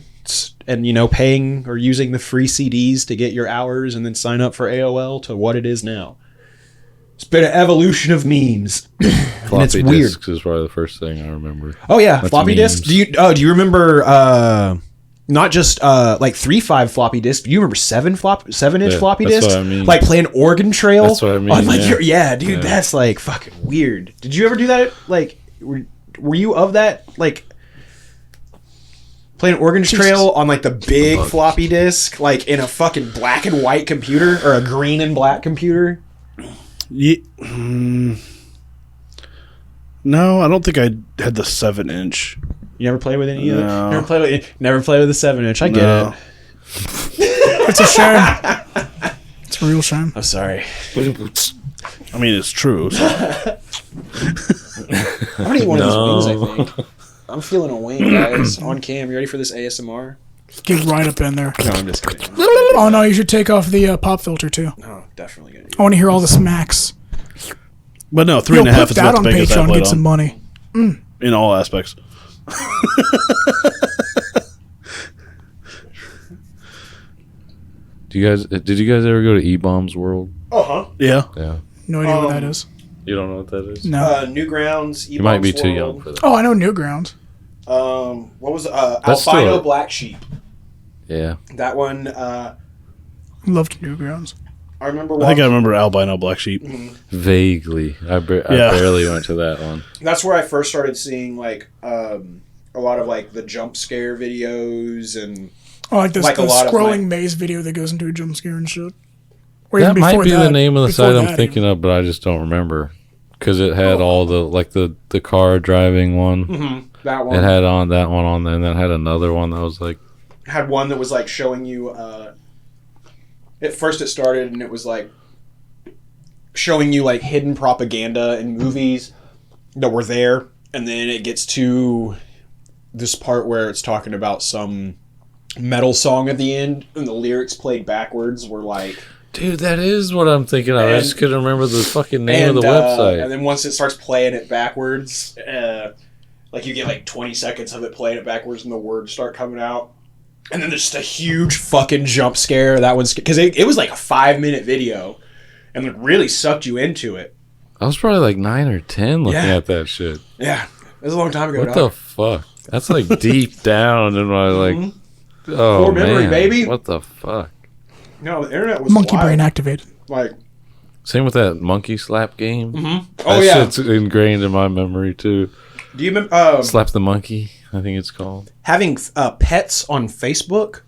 and paying or using the free CDs to get your hours and then sign up for AOL to what it is now. It's been an evolution of memes. And it's weird. Disks is probably the first thing I remember. Oh yeah, That's floppy memes. disk. Do you remember not just like 3.5 floppy disk? Do you remember 7-inch floppy that's disks? what I mean. Like playing Oregon Trail. That's what I mean, On, like, yeah. dude, that's like fucking weird. Did you ever do that? Like, were you of that? Like playing Oregon Trail on like the big floppy disk, like in a fucking black and white computer or a green and black computer? Yeah. No, I don't think I had the 7-inch. You never played with any of No. it? Never played with a 7-inch. I get No. it. It's a shame. It's a real shame. I'm sorry. I mean, it's true. I'm gonna eat one of these wings, I think. I'm feeling a wing, guys. On cam. You ready for this ASMR? Get right up in there. No, I'm just kidding. Oh no, you should take off the pop filter too. No, definitely gonna do I want to hear all the smacks. But no, Yo, 3.5 put is that about on the biggest Patreon. I Get some money. in all aspects. Did you guys ever go to E-Bombs World? Uh-huh. Yeah. Yeah. No idea what that is. You don't know what that is? No. Newgrounds. You might be too young for that. Oh, I know Newgrounds. What was That's albino still- black sheep? Yeah. That one. Loved Newgrounds. I remember. I think I remember albino black sheep. Vaguely. I Yeah. barely went to that one. That's where I first started seeing like a lot of like the jump scare videos and. Oh, like this Like a the lot of scrolling my- maze video that goes into a jump scare and shit. Or That even might before be the that- name of the before site I'm that thinking even. of, but I just don't remember. Because it had all the, like the car driving one. That one. It had on that one on there, and then it had another one that was like, Had one that was like showing you. At first, it started and it was like showing you like hidden propaganda in movies that were there, and then it gets to this part where it's talking about some metal song at the end, and the lyrics played backwards were like. dude, that is what I'm thinking of. I just couldn't remember the fucking name of the website. And then once it starts playing it backwards, like you get like 20 seconds of it playing it backwards and the words start coming out. And then there's just a huge fucking jump scare. That one's because it was like a 5-minute video and it really sucked you into it. I was probably like 9 or 10 looking Yeah. at that shit. Yeah. It was a long time ago. What the fuck? That's like deep down in my like, oh Core memory, man. baby. What the fuck? No, the internet was Monkey wild. brain activated. Like, Same with that monkey slap game. oh That yeah. shit's ingrained in my memory too. Do you remember Slap the monkey, I think it's called. having pets on Facebook?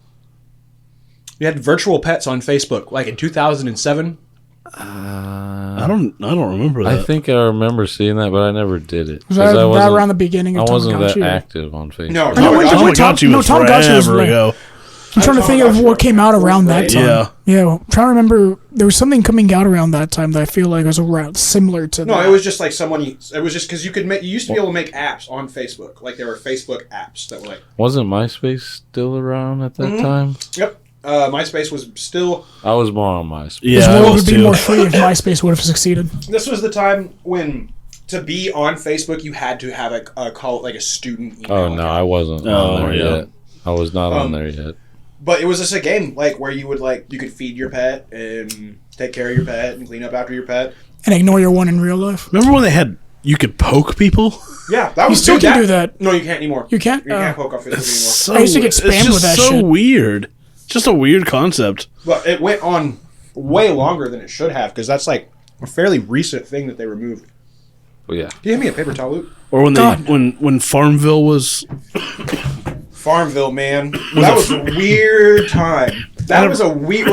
You had virtual pets on Facebook, like in 2007. I don't remember that. I think I remember seeing that, but I never did it. Was 'Cause that I wasn't- around the beginning I of wasn't that Tamagotchi? active on Facebook. No, Tamagotchi was Tamagotchi was forever like- ago. I'm trying to think of what came out around that time. Yeah. Yeah, I'm trying to remember. There was something coming out around that time that I feel like was around similar to No, that. it was just like it was just because you used to be able to make apps on Facebook. Like there were Facebook apps that were like. Wasn't MySpace still around at that time? Yep. MySpace was still. I was more on MySpace. This Yeah, I world was would be too. more free if MySpace would have succeeded. This was the time when to be on Facebook you had to have a student email. Oh, no, account. I wasn't Oh, on there yeah. yet. I was not on there yet. But it was just a game like where you would you could feed your pet and take care of your pet and clean up after your pet. And ignore your one in real life. Remember when you could poke people? Yeah, that You was still can do that. No, you can't anymore. You can't? You can't Oh. poke on Facebook anymore. So, I used to get it's spammed just with that so shit. weird. Just a weird concept. But it went on way longer than it should have because that's like a fairly recent thing that they removed. But yeah. Do you have me a paper towel, Luke? Or when God. when Farmville was Farmville, man. That was a weird time. That was a weird,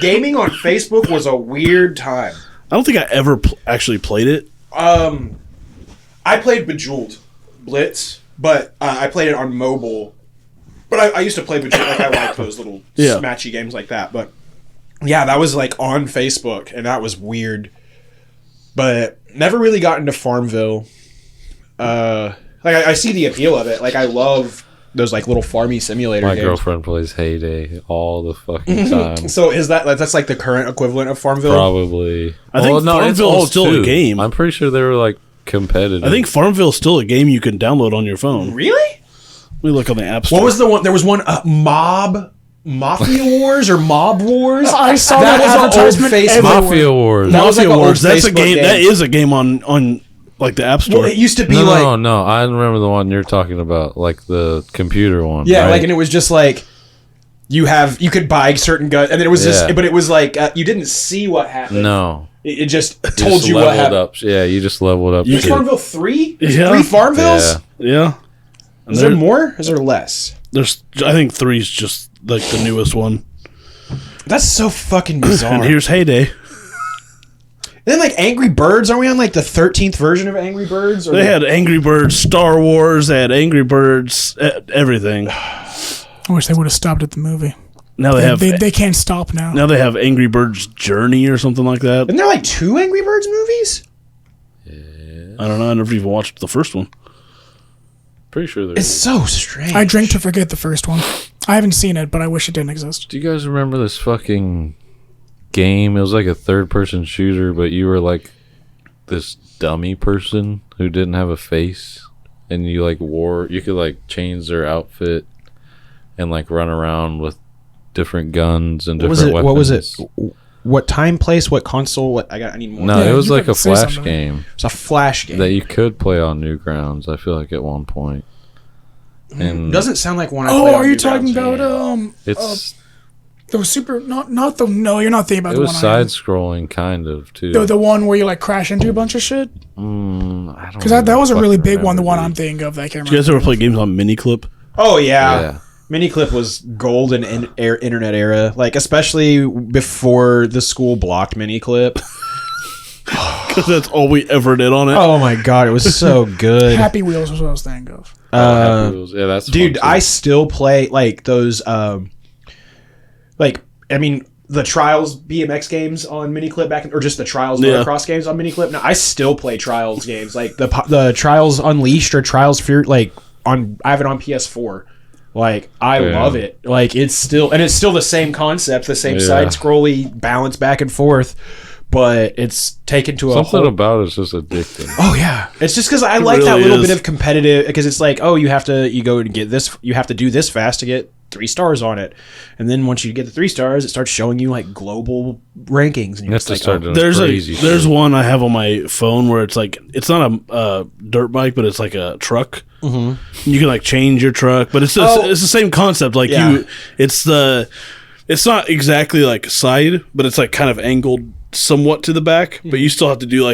gaming on Facebook was a weird time. I don't think I ever actually played it. I played Bejeweled Blitz, but I played it on mobile. But I used to play Bejeweled, I like those little Yeah. smatchy games like that. But yeah, that was on Facebook, and that was weird. But never really got into Farmville. I see the appeal of it. I love those little farmy simulator My games. girlfriend plays Heyday all the fucking time. So is that's the current equivalent of Farmville? Probably. I think it's Farmville is old, still a too. game. I'm pretty sure they were competitive. I think Farmville is still a game you can download on your phone. Really? Let me look on the App Store. What was the one? There was one Mafia Wars or Mob Wars. I saw that was an old advertisement Facebook. Mafia Wars. That was Mafia an old Wars? That's a Facebook game. That is a game on the App Store. Well, it used to be No. I remember the one you're talking about, the computer one. yeah, right? and it was just you could buy certain guns, and then it was Yeah. but it was you didn't see what happened. No. It just You told just you what leveled happened. up. Yeah, you just leveled up. Is Farmville 3? Yeah. 3 Farmvilles? Yeah. Yeah. And Is there more? Is there less? There's, I think 3 is just the newest one. That's so fucking bizarre. And here's Heyday. then Angry Birds, are we on the 13th version of Angry Birds? Or They had Angry Birds, Star Wars. They had Angry Birds, everything. I wish they would have stopped at the movie. Now they have. They can't stop now. Now they have Angry Birds Journey or something like that. Isn't there 2 Angry Birds movies? I don't know. I never even watched the first one. Pretty sure there It's is. so strange. I drink to forget the first one. I haven't seen it, but I wish it didn't exist. Do you guys remember this fucking game? It was a third-person shooter, but you were this dummy person who didn't have a face, and you you could change their outfit and run around with different guns and different weapons. What was it? What time, place, what console? I need more. No, Yeah, it was you a could say flash something. game It's a Flash game. that you could play on Newgrounds. I feel at one point. And Doesn't sound like one I Oh, played on are you Newgrounds. talking about it's those super? Not the. No, you're not thinking about it the was one. side scrolling kind of too. The one where you crash into a bunch of shit. I don't Because that was a fucking really big one. The remember, one dude. I'm thinking of that I can't Did you guys remember. ever play games on Miniclip? Oh yeah. Yeah. Miniclip was golden internet era, especially before the school blocked Miniclip. Because that's all we ever did on it. Oh my god, it was so good. Happy Wheels was what I was thinking of. Happy Wheels. Yeah, that's Dude, fun, too. I still play those the Trials BMX games on Miniclip or just the Trials Yeah. motocross games on Miniclip. No, I still play Trials games the Trials Unleashed or Trials Fear I have it on PS4. I Yeah. love it. It's still the same concept, the same Yeah. side scrolly balance back and forth, but it's taken to a Something whole about it's just addicting. Oh yeah, it's just because I like that really little is. bit of competitive. Because it's you go and get this. You have to do this fast to get 3 stars on it, and then once you get the 3 stars, it starts showing you global rankings. And You have to start doing There's crazy there's shit. one I have on my phone where it's it's not a dirt bike, but it's a truck. Mm-hmm. You can change your truck, but it's the same concept. Yeah. It's not exactly side, but it's kind of angled somewhat to the back. But you still have to do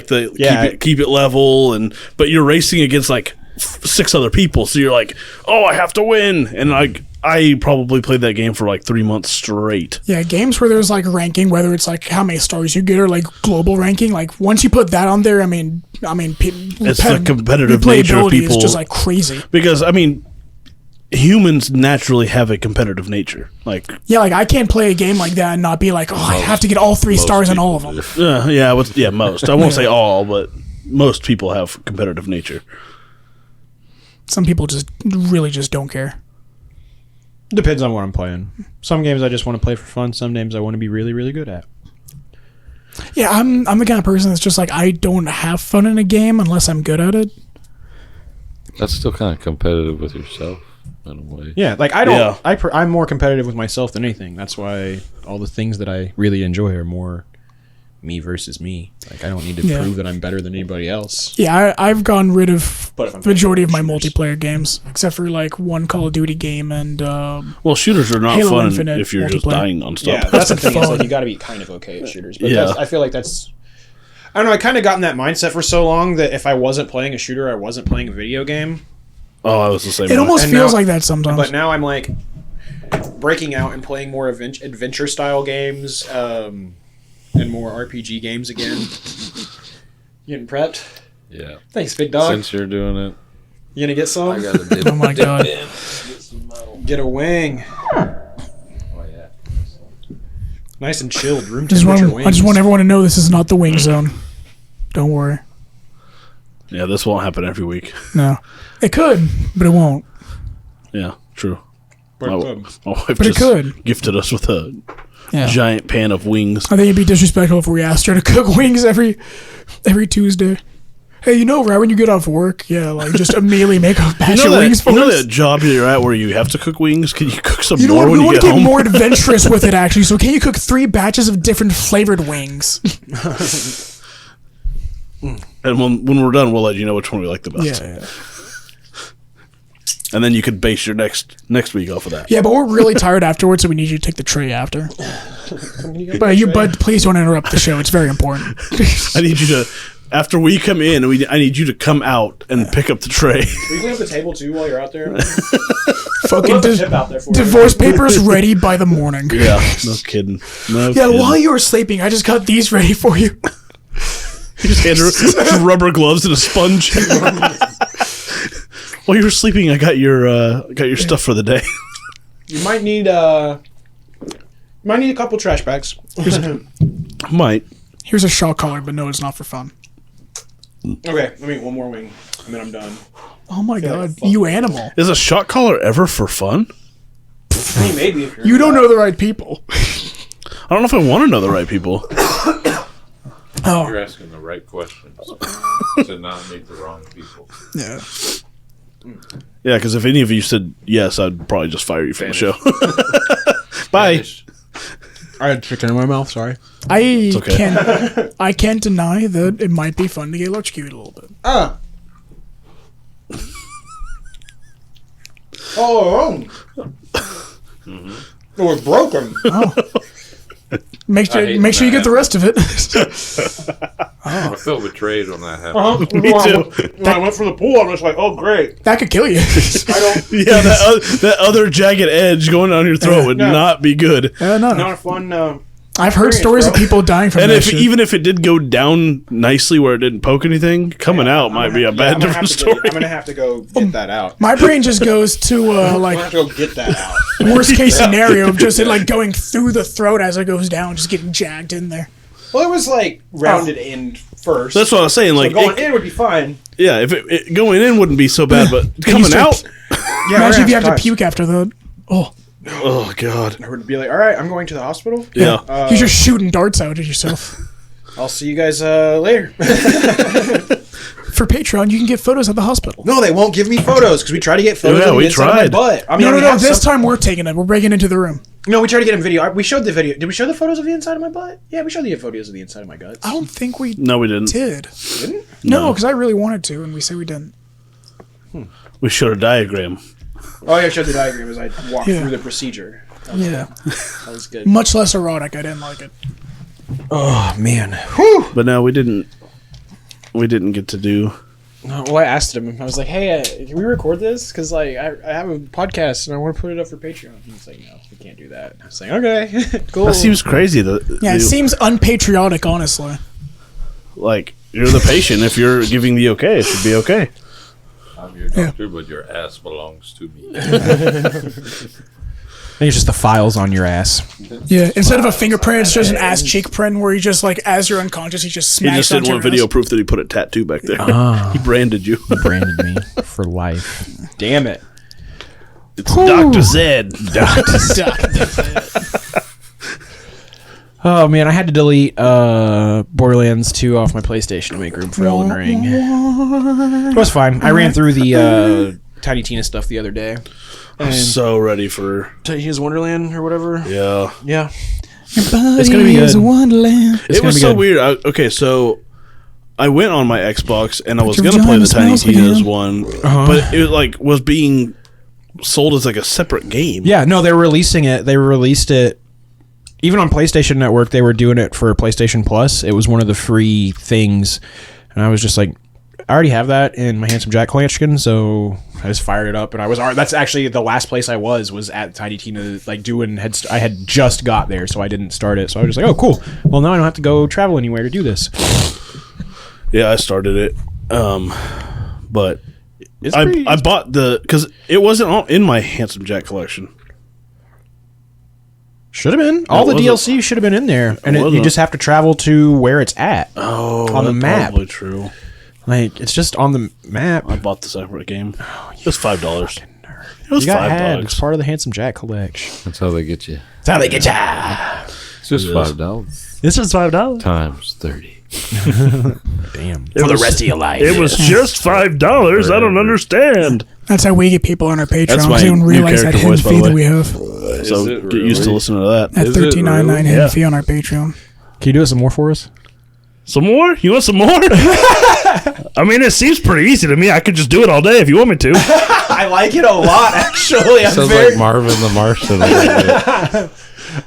keep it level, but you're racing against 6 other people, so you're oh, I have to win, and I probably played that game for like 3 months straight. Yeah, games where there's like ranking, whether it's like how many stars you get or like global ranking. Like once you put that on there, I mean, It's the competitive nature of people. Is just like crazy. Because I mean, humans naturally have a competitive nature. Like Yeah, like I can't play a game like that and not be like, oh, I have to get all 3 stars in all of them. most. I won't say all, but most people have competitive nature. Some people just really just don't care. Depends on what I'm playing. Some games I just want to play for fun. Some games I want to be really, really good at. Yeah, I'm the kind of person that's just like, I don't have fun in a game unless I'm good at it. That's still kind of competitive with yourself in a way. Yeah, like I don't. Yeah. I'm more competitive with myself than anything. That's why all the things that I really enjoy are more me versus me. Like I don't need to prove that I'm better than anybody else. Yeah, I've gotten rid of But if I'm the majority of my playing shooters. multiplayer games, except for like one Call of Duty game and Well, shooters are not Halo fun Infinite if you're just multiplayer. dying on stuff. Yeah, that's the thing. Is fun. like you got to be kind of okay at shooters. But Yeah. I feel like that's. I don't know. I kind of got in that mindset for so long that if I wasn't playing a shooter, I wasn't playing a video game. Oh, I was the same it way. almost And feels now- like that sometimes. But now I'm like breaking out and playing more adventure style games and more RPG games again. Getting prepped. Yeah. Thanks, big dog. Since you're doing it, You gonna get some? I gotta dip, Oh my god. Get a wing. Oh yeah. Nice and chilled. Room I just temperature want wings. everyone to know this is not the wing zone. Don't worry. Yeah, this won't happen every week. No. It could, but it won't. Yeah, true. But, My wife But it just could. gifted us with a Yeah. giant pan of wings. I think it'd be disrespectful if we asked her to cook wings every Tuesday. Hey, you know, right when you get off work, yeah, like just immediately make a batch of wings for you know us. that job you're at where you have to cook wings? Can you cook some You know more what? when We you want get to get home? more adventurous with it, actually. So, can you cook 3 batches of different flavored wings? And when we're done, we'll let you know which one we like the best. Yeah. And then you could base your next week off of that. Yeah, but we're really tired afterwards, so we need you to take the tray after. But please don't interrupt the show. It's very important. I need you to, after we come in, I need you to come out and pick up the tray. Can you clean up the table too while you're out there? Fucking tip out there for you. divorce papers ready by the morning. Yeah, no kidding. No Yeah, kidding. while you were sleeping, I just got these ready for you. You just hand her rubber gloves and a sponge. While you were sleeping, I got your stuff for the day. You might need a couple trash bags. Might. Here's a shock collar, but no, it's not for fun. Okay, let me eat one more wing, and then I'm done. Oh my god, fuck. you animal. Is a shot collar ever for fun? I mean, maybe if you're You don't know the right people. I don't know if I want to know the right people. Oh, You're asking the right questions to not make the wrong people. yeah. Yeah, because if any of you said yes, I'd probably just fire you from the show. Bye. Finish. I had chicken in my mouth. Sorry. okay. I can't deny that it might be fun to get electrocuted a little bit. Oh. It was broken. Make sure hate you get that. the rest of it. I feel betrayed when that happened. Me too. When I went for the pool, I'm just like, oh great. That could kill you. I don't. Yeah, that other jagged edge going down your throat would Yeah. not be good. No. Not a fun. I've heard stories of people dying from And that if shit. even if it did go down nicely where it didn't poke anything, coming out might be a bad different story. I'm gonna have to go get that out. My brain just goes to I'm gonna like have to go get that out. worst case scenario of just it like going through the throat as it goes down, just getting jagged in there. Well, it was like rounded in first. That's what I was saying. Like, so going in would be fine. yeah, if it going in wouldn't be so bad, but coming out, Yeah, Imagine if you have to puke after that. Oh, oh god, I would be like, all right, I'm going to the hospital. yeah. you're just shooting darts out at yourself. I'll see you guys later. For Patreon, you can get photos at the hospital. No, they won't give me photos because we try to get photos Yeah, of we the inside of my tried. butt. I mean, No. This time we're taking it. We're breaking into the room. No, we tried to get him video. We showed the video. Did we show the photos of the inside of my butt? Yeah, we showed the photos of the inside of my guts. I don't think we No, we didn't. did. Didn't? No, because I really wanted to, and we said we didn't. We showed a diagram. Oh, yeah, I showed the diagram as I walked Yeah. through the procedure. Yeah. That was good. Much less erotic. I didn't like it. Oh man. But no, we didn't. We didn't get to do Well, I asked him. I was like, "Hey, can we record this? Because like I have a podcast and I want to put it up for Patreon." And he's like, "No, we can't do that." I was like, "Okay, cool." That seems crazy. Yeah, it seems unpatriotic, honestly. Like, you're the patient. If you're giving the okay, it should be okay. I'm your doctor, but your ass belongs to me. I think it's just the files on your ass. Yeah, instead of a fingerprint, it's just an ass cheek print where he just like, as you're unconscious, he just He smashed just didn't onto want your video ass. proof that he put a tattoo back there. He branded you. Branded me for life. Damn it. It's Dr. Zed. Oh man, I had to delete Borderlands 2 off my PlayStation to make room for Elden Ring. It was fine. I ran through the Tiny Tina stuff the other day. I'm so ready for... Tiny Tina's Wonderland or whatever. Yeah. Yeah. It's gonna be good. Wonderland. It was be so good. weird. Okay, so I went on my Xbox and I was your going to play the vagina Tiny smells Tina's again. one, but it like was being sold as like a separate game. Yeah, no, they were releasing it. They released it even on PlayStation Network. They were doing it for PlayStation Plus. It was one of the free things, and I was just like, I already have that in my Handsome Jack collection, so I just fired it up, and I was. That's actually the last place I was at Tiny Tina, like doing. I had just got there, so I didn't start it. So I was just like, oh, cool. Well, now I don't have to go travel anywhere to do this. Yeah, I started it, but It's I bought because it wasn't in my Handsome Jack collection. Should have been. All the wasn't. DLC should have been in there, and you wasn't. just have to travel to where it's at. Oh, On the that's map. Probably true. Like it's just on the map. I bought the separate game. It was $5. It was You got had. $5. It's part of the Handsome Jack collection. That's how they get you. That's how they get ya. It's just It is. $5 This is $5. times 30. Damn. For the rest of your life. It was just $5. I don't understand. That's how we get people on our Patreon. That's my Because they don't new realize that character hidden voice, by the fee that way. we have. So it get used to really? listening to that. That Is it $13.99 really? hidden Yeah. fee on our Patreon. Can you do it some more for us? Some more? You want some more? I mean, it seems pretty easy to me. I could just do it all day if you want me to. I like it a lot, actually. Sounds like Marvin the Martian. a little bit.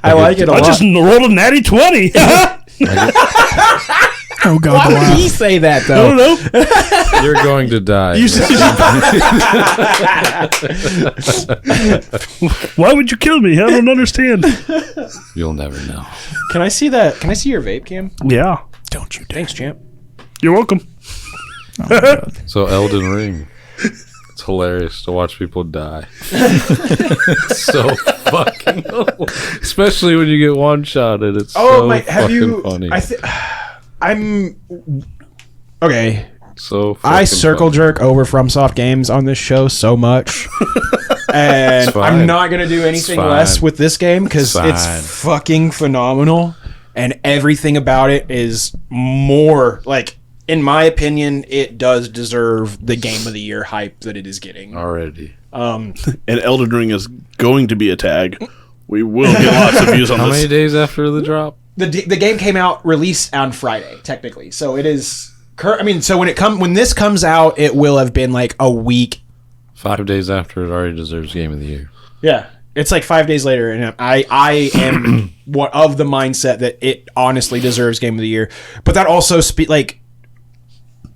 I like it a I lot. just rolled a natty 20. Oh, God. Why wow. would he say that, I though? don't know. You're going to die. Why would you kill me? I don't understand. You'll never know. Can I see that? Can I see your vape cam? Yeah. Don't you dare. Thanks, champ. You're welcome. So Elden Ring. It's hilarious to watch people die. It's so fucking especially when you get one shotted. It's so have fucking you? funny. I'm okay. So I fucking circle funny. jerk over FromSoft games on this show so much, and It's fine. I'm not gonna do anything fine. less with this game because It's it's fine. fucking phenomenal, and everything about it is more like, in my opinion, it does deserve the Game of the Year hype that it is getting. already. And Elden Ring is going to be a tag. We will get lots of views on How this. many days after the drop? The game came out released on Friday, technically, so it is. I mean, so when this comes out, it will have been like a week. 5 days after it already deserves Game of the Year. Yeah, it's like 5 days later, and I am of the mindset that it honestly deserves Game of the Year. But that also like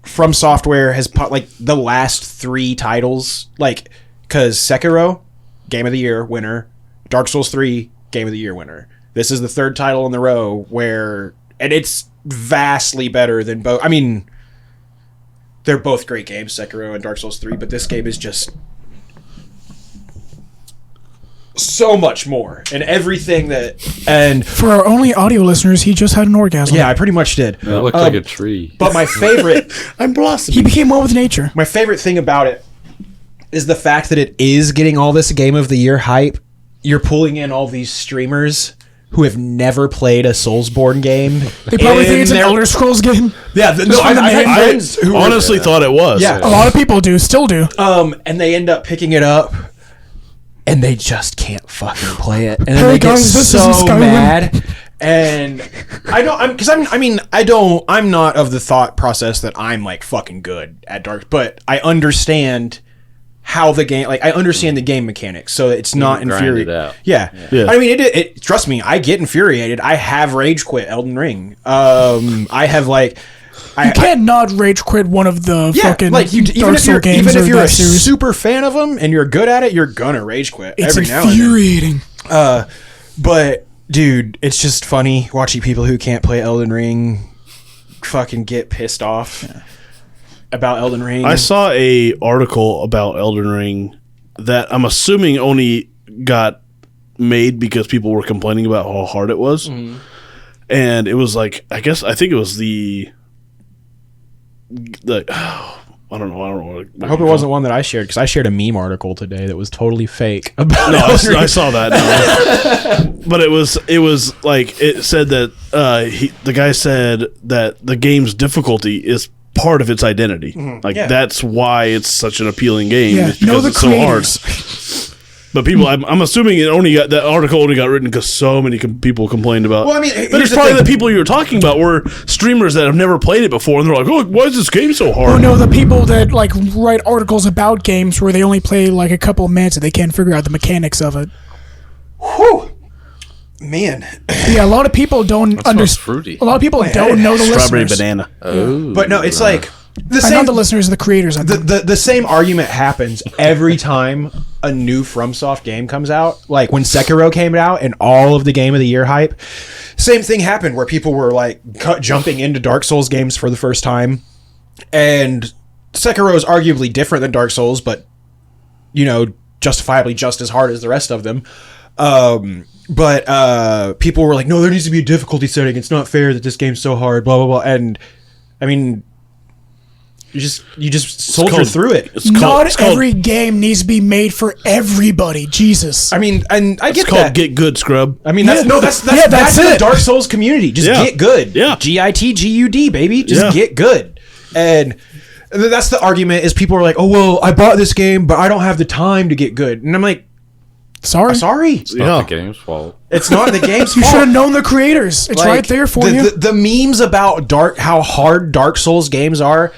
From Software has put like the last 3 titles, like because Sekiro, Game of the Year winner, Dark Souls 3, Game of the Year winner. This is the 3rd title in the row and it's vastly better than both. I mean, they're both great games, Sekiro and Dark Souls 3, but this game is just so much more, and everything that. And For our only audio listeners, he just had an orgasm. yeah, I pretty much did. It looked like a tree. But my favorite, I'm blossoming. He became one with nature. my favorite thing about it is the fact that it is getting all this Game of the Year hype. You're pulling in all these streamers who have never played a Soulsborne game. They probably think it's an Elder Scrolls game. Yeah, no, from the I've had name. friends who were- honestly thought it was. Yeah. A lot of people do, still do. and they end up picking it up, and they just can't fucking play it, and then Hey they get guys, this so isn't Skyrim. mad. And I don't, I'm not of the thought process that I'm like fucking good at Dark, but I understand how the game, like I understand the game mechanics, so it's not grind infuriating. it out. Yeah. Yeah. I mean, it. Trust me, I get infuriated. I have rage quit Elden Ring. I have like You can't not rage quit one of the fucking like Dark Souls games. Even if or you're that a series. super fan of them and you're good at it, you're gonna rage quit It's every now and then. infuriating. But dude, it's just funny watching people who can't play Elden Ring fucking get pissed off about Elden Ring. I saw a article about Elden Ring that I'm assuming only got made because people were complaining about how hard it was. And it was like, I think it was the I don't know. I hope it wasn't one that I shared, because I shared a meme article today that was totally fake. About No, I saw that. No. But it was like, it said that the guy said that the game's difficulty is part of its identity. Like, that's why it's such an appealing game. Yeah, It's because it's so hard. But people, I'm assuming that article only got written because so many people complained about. Well, I mean, but it's probably the people you were talking about were streamers that have never played it before, and they're like, "Oh, why is this game so hard?" Oh no, the people that like write articles about games where they only play like a couple of minutes and they can't figure out the mechanics of it. Whew. Man. Yeah, a lot of people don't Smells understand. fruity. A lot of people don't know the Strawberry listeners. banana. Oh, But no, it's like the Not the listeners, the creators. I think. the same argument happens every time a new FromSoft game comes out. Like when Sekiro came out and all of the Game of the Year hype, same thing happened where people were like jumping into Dark Souls games for the first time. And Sekiro is arguably different than Dark Souls, but justifiably just as hard as the rest of them. But people were like, no, there needs to be a difficulty setting. It's not fair that this game's so hard, blah, blah, blah. And I mean, you just soldier through it. Not every game needs to be made for everybody. Jesus. I mean, and I get It's called that. Get Good, Scrub. I mean, that's that's the it. Dark Souls community. Just Yeah. get good. Yeah. GITGUD, baby. Just Yeah. get good. And that's the argument is people are like, oh, well, I bought this game, but I don't have the time to get good. And I'm like, Sorry. sorry. it's not the game's fault. It's not the game's You fault. should have known the creators. It's Like, right there for the, you. The memes about how hard Dark Souls games are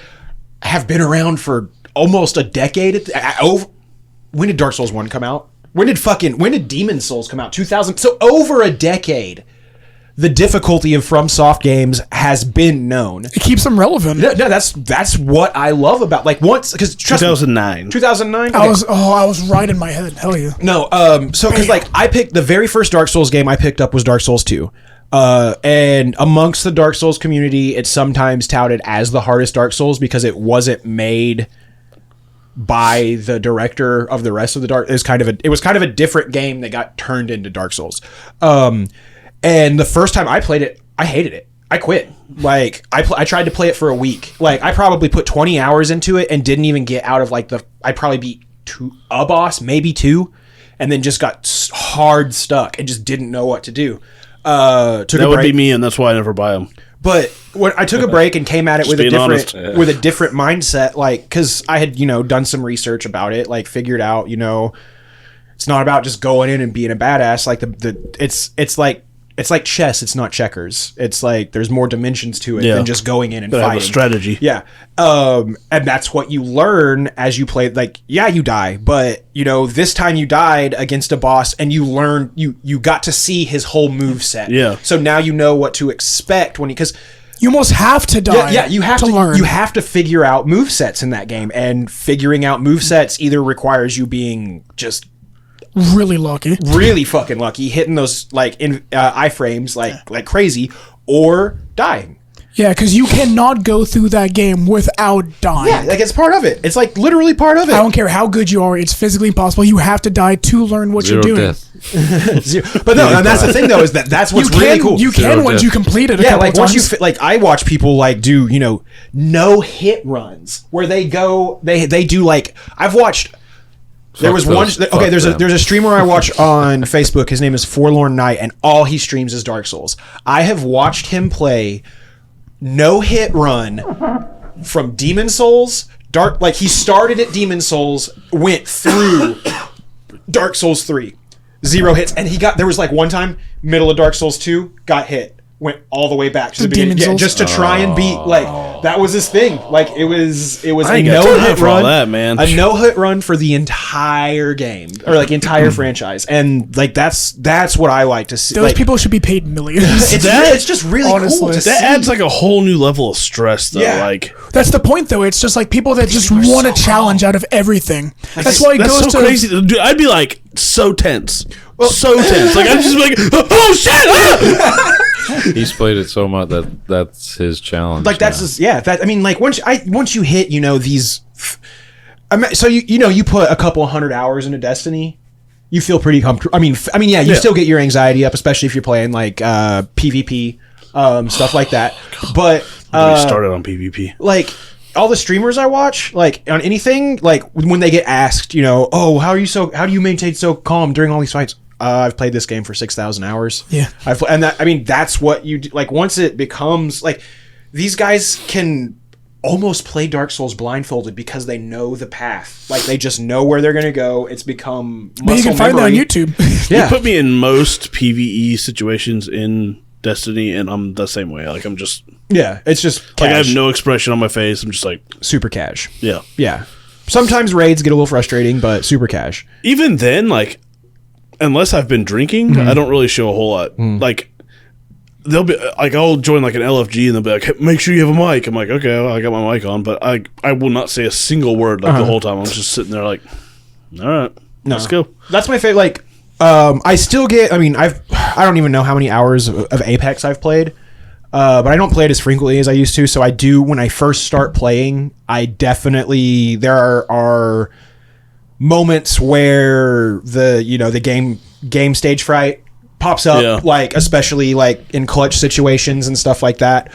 have been around for almost a decade. When did Dark Souls 1 come out? When did Demon Souls come out? 2000. So over a decade, the difficulty of FromSoft games has been known. It keeps them relevant. No, that's what I love about, like, once, because 2009. 2009. I was right in my head. Hell yeah. No, so because like I picked the very first Dark Souls game I picked up was Dark Souls 2. And amongst the Dark Souls community, it's sometimes touted as the hardest Dark Souls because it wasn't made by the director of the rest of the Dark. It was kind of a different game that got turned into Dark Souls. And the first time I played it, I hated it. I quit. Like I tried to play it for a week. Like I probably put 20 hours into it and didn't even get out of like I probably beat a boss, maybe 2, and then just got hard stuck and just didn't know what to do. That would be me, and that's why I never buy them. But when I took a break and came at it with a being different honest. with a different mindset, like because I had done some research about it, like figured out it's not about just going in and being a badass. Like it's like chess. It's not checkers. It's like there's more dimensions to it than just going in and Gotta fighting. have a strategy. Yeah. And that's what you learn as you play. Like, yeah, you die, but this time you died against a boss and you learn, you got to see his whole move set. Yeah. So now you know what to expect because You almost have to die. yeah, you have to learn. You have to figure out move sets in that game, and figuring out move sets either requires you being just really lucky. really fucking lucky, hitting those like in iframes like crazy, or dying. Yeah, because you cannot go through that game without dying. Yeah, like it's part of it. It's like literally part of it. I don't care how good you are; it's physically impossible. You have to die to learn what Zero you're doing. death. But no, and that's the thing though, is that's what's really cool. You Zero can once death. you complete it. A Yeah, couple like once times. you like, I watch people like do no hit runs where they go they do like I've watched. There was one. Okay, there's a streamer I watch on Facebook. His name is Forlorn Knight, and all he streams is Dark Souls. I have watched him play no hit run from Demon Souls. Like he started at Demon Souls, went through Dark Souls 3, 0 hits, and there was like one time middle of Dark Souls 2 got hit. went all the way back to the Demon beginning, Souls? just to try and beat. Like that was his thing. Like it was I a ain't got no time hit for all run, that, man. a no hit run for the entire game or like entire franchise, and like that's what I like to see. Those Like, people should be paid millions. it's just really Honestly. cool to That see. adds like a whole new level of stress, though. Yeah. Like That's the point, though. It's just like people that just want a challenge out of everything. That's why it that's goes so to crazy. Dude, I'd be like so tense, so tense. Like I'd just be like, oh shit! Ah! He's played it so much that's his challenge. Like that's now. just, yeah. That I mean, like once you hit, these. So you put a couple 100 hours into Destiny, you feel pretty comfortable. I mean, yeah, you still get your anxiety up, especially if you're playing like PvP, stuff like that. But We started on PvP. like all the streamers I watch, like on anything, like when they get asked, oh, how do you maintain so calm during all these fights? I've played this game for 6,000 hours. Yeah. That's what you do. Like once it becomes like these guys can almost play Dark Souls blindfolded because they know the path. Like they just know where they're going to go. It's become muscle But you can find that on memory. YouTube. Yeah. You put me in most PvE situations in Destiny, and I'm the same way. Like I'm just Yeah. It's just like I have cash. no expression on my face. I'm just like, Super cash. yeah. Yeah. Sometimes raids get a little frustrating, but super cash. Even then, like, unless I've been drinking, I don't really show a whole lot. Like, they'll be like, I'll join like an LFG, and they'll be like, hey, make sure you have a mic. I'm like, okay, well, I got my mic on, but I will not say a single word like the whole time. I'm just sitting there like, all right, let's go. That's my favorite. Like, I still get. I mean, I don't even know how many hours of Apex I've played, but I don't play it as frequently as I used to. So I do when I first start playing. I definitely there are moments where the game stage fright pops up, Yeah. like especially like in clutch situations and stuff like that.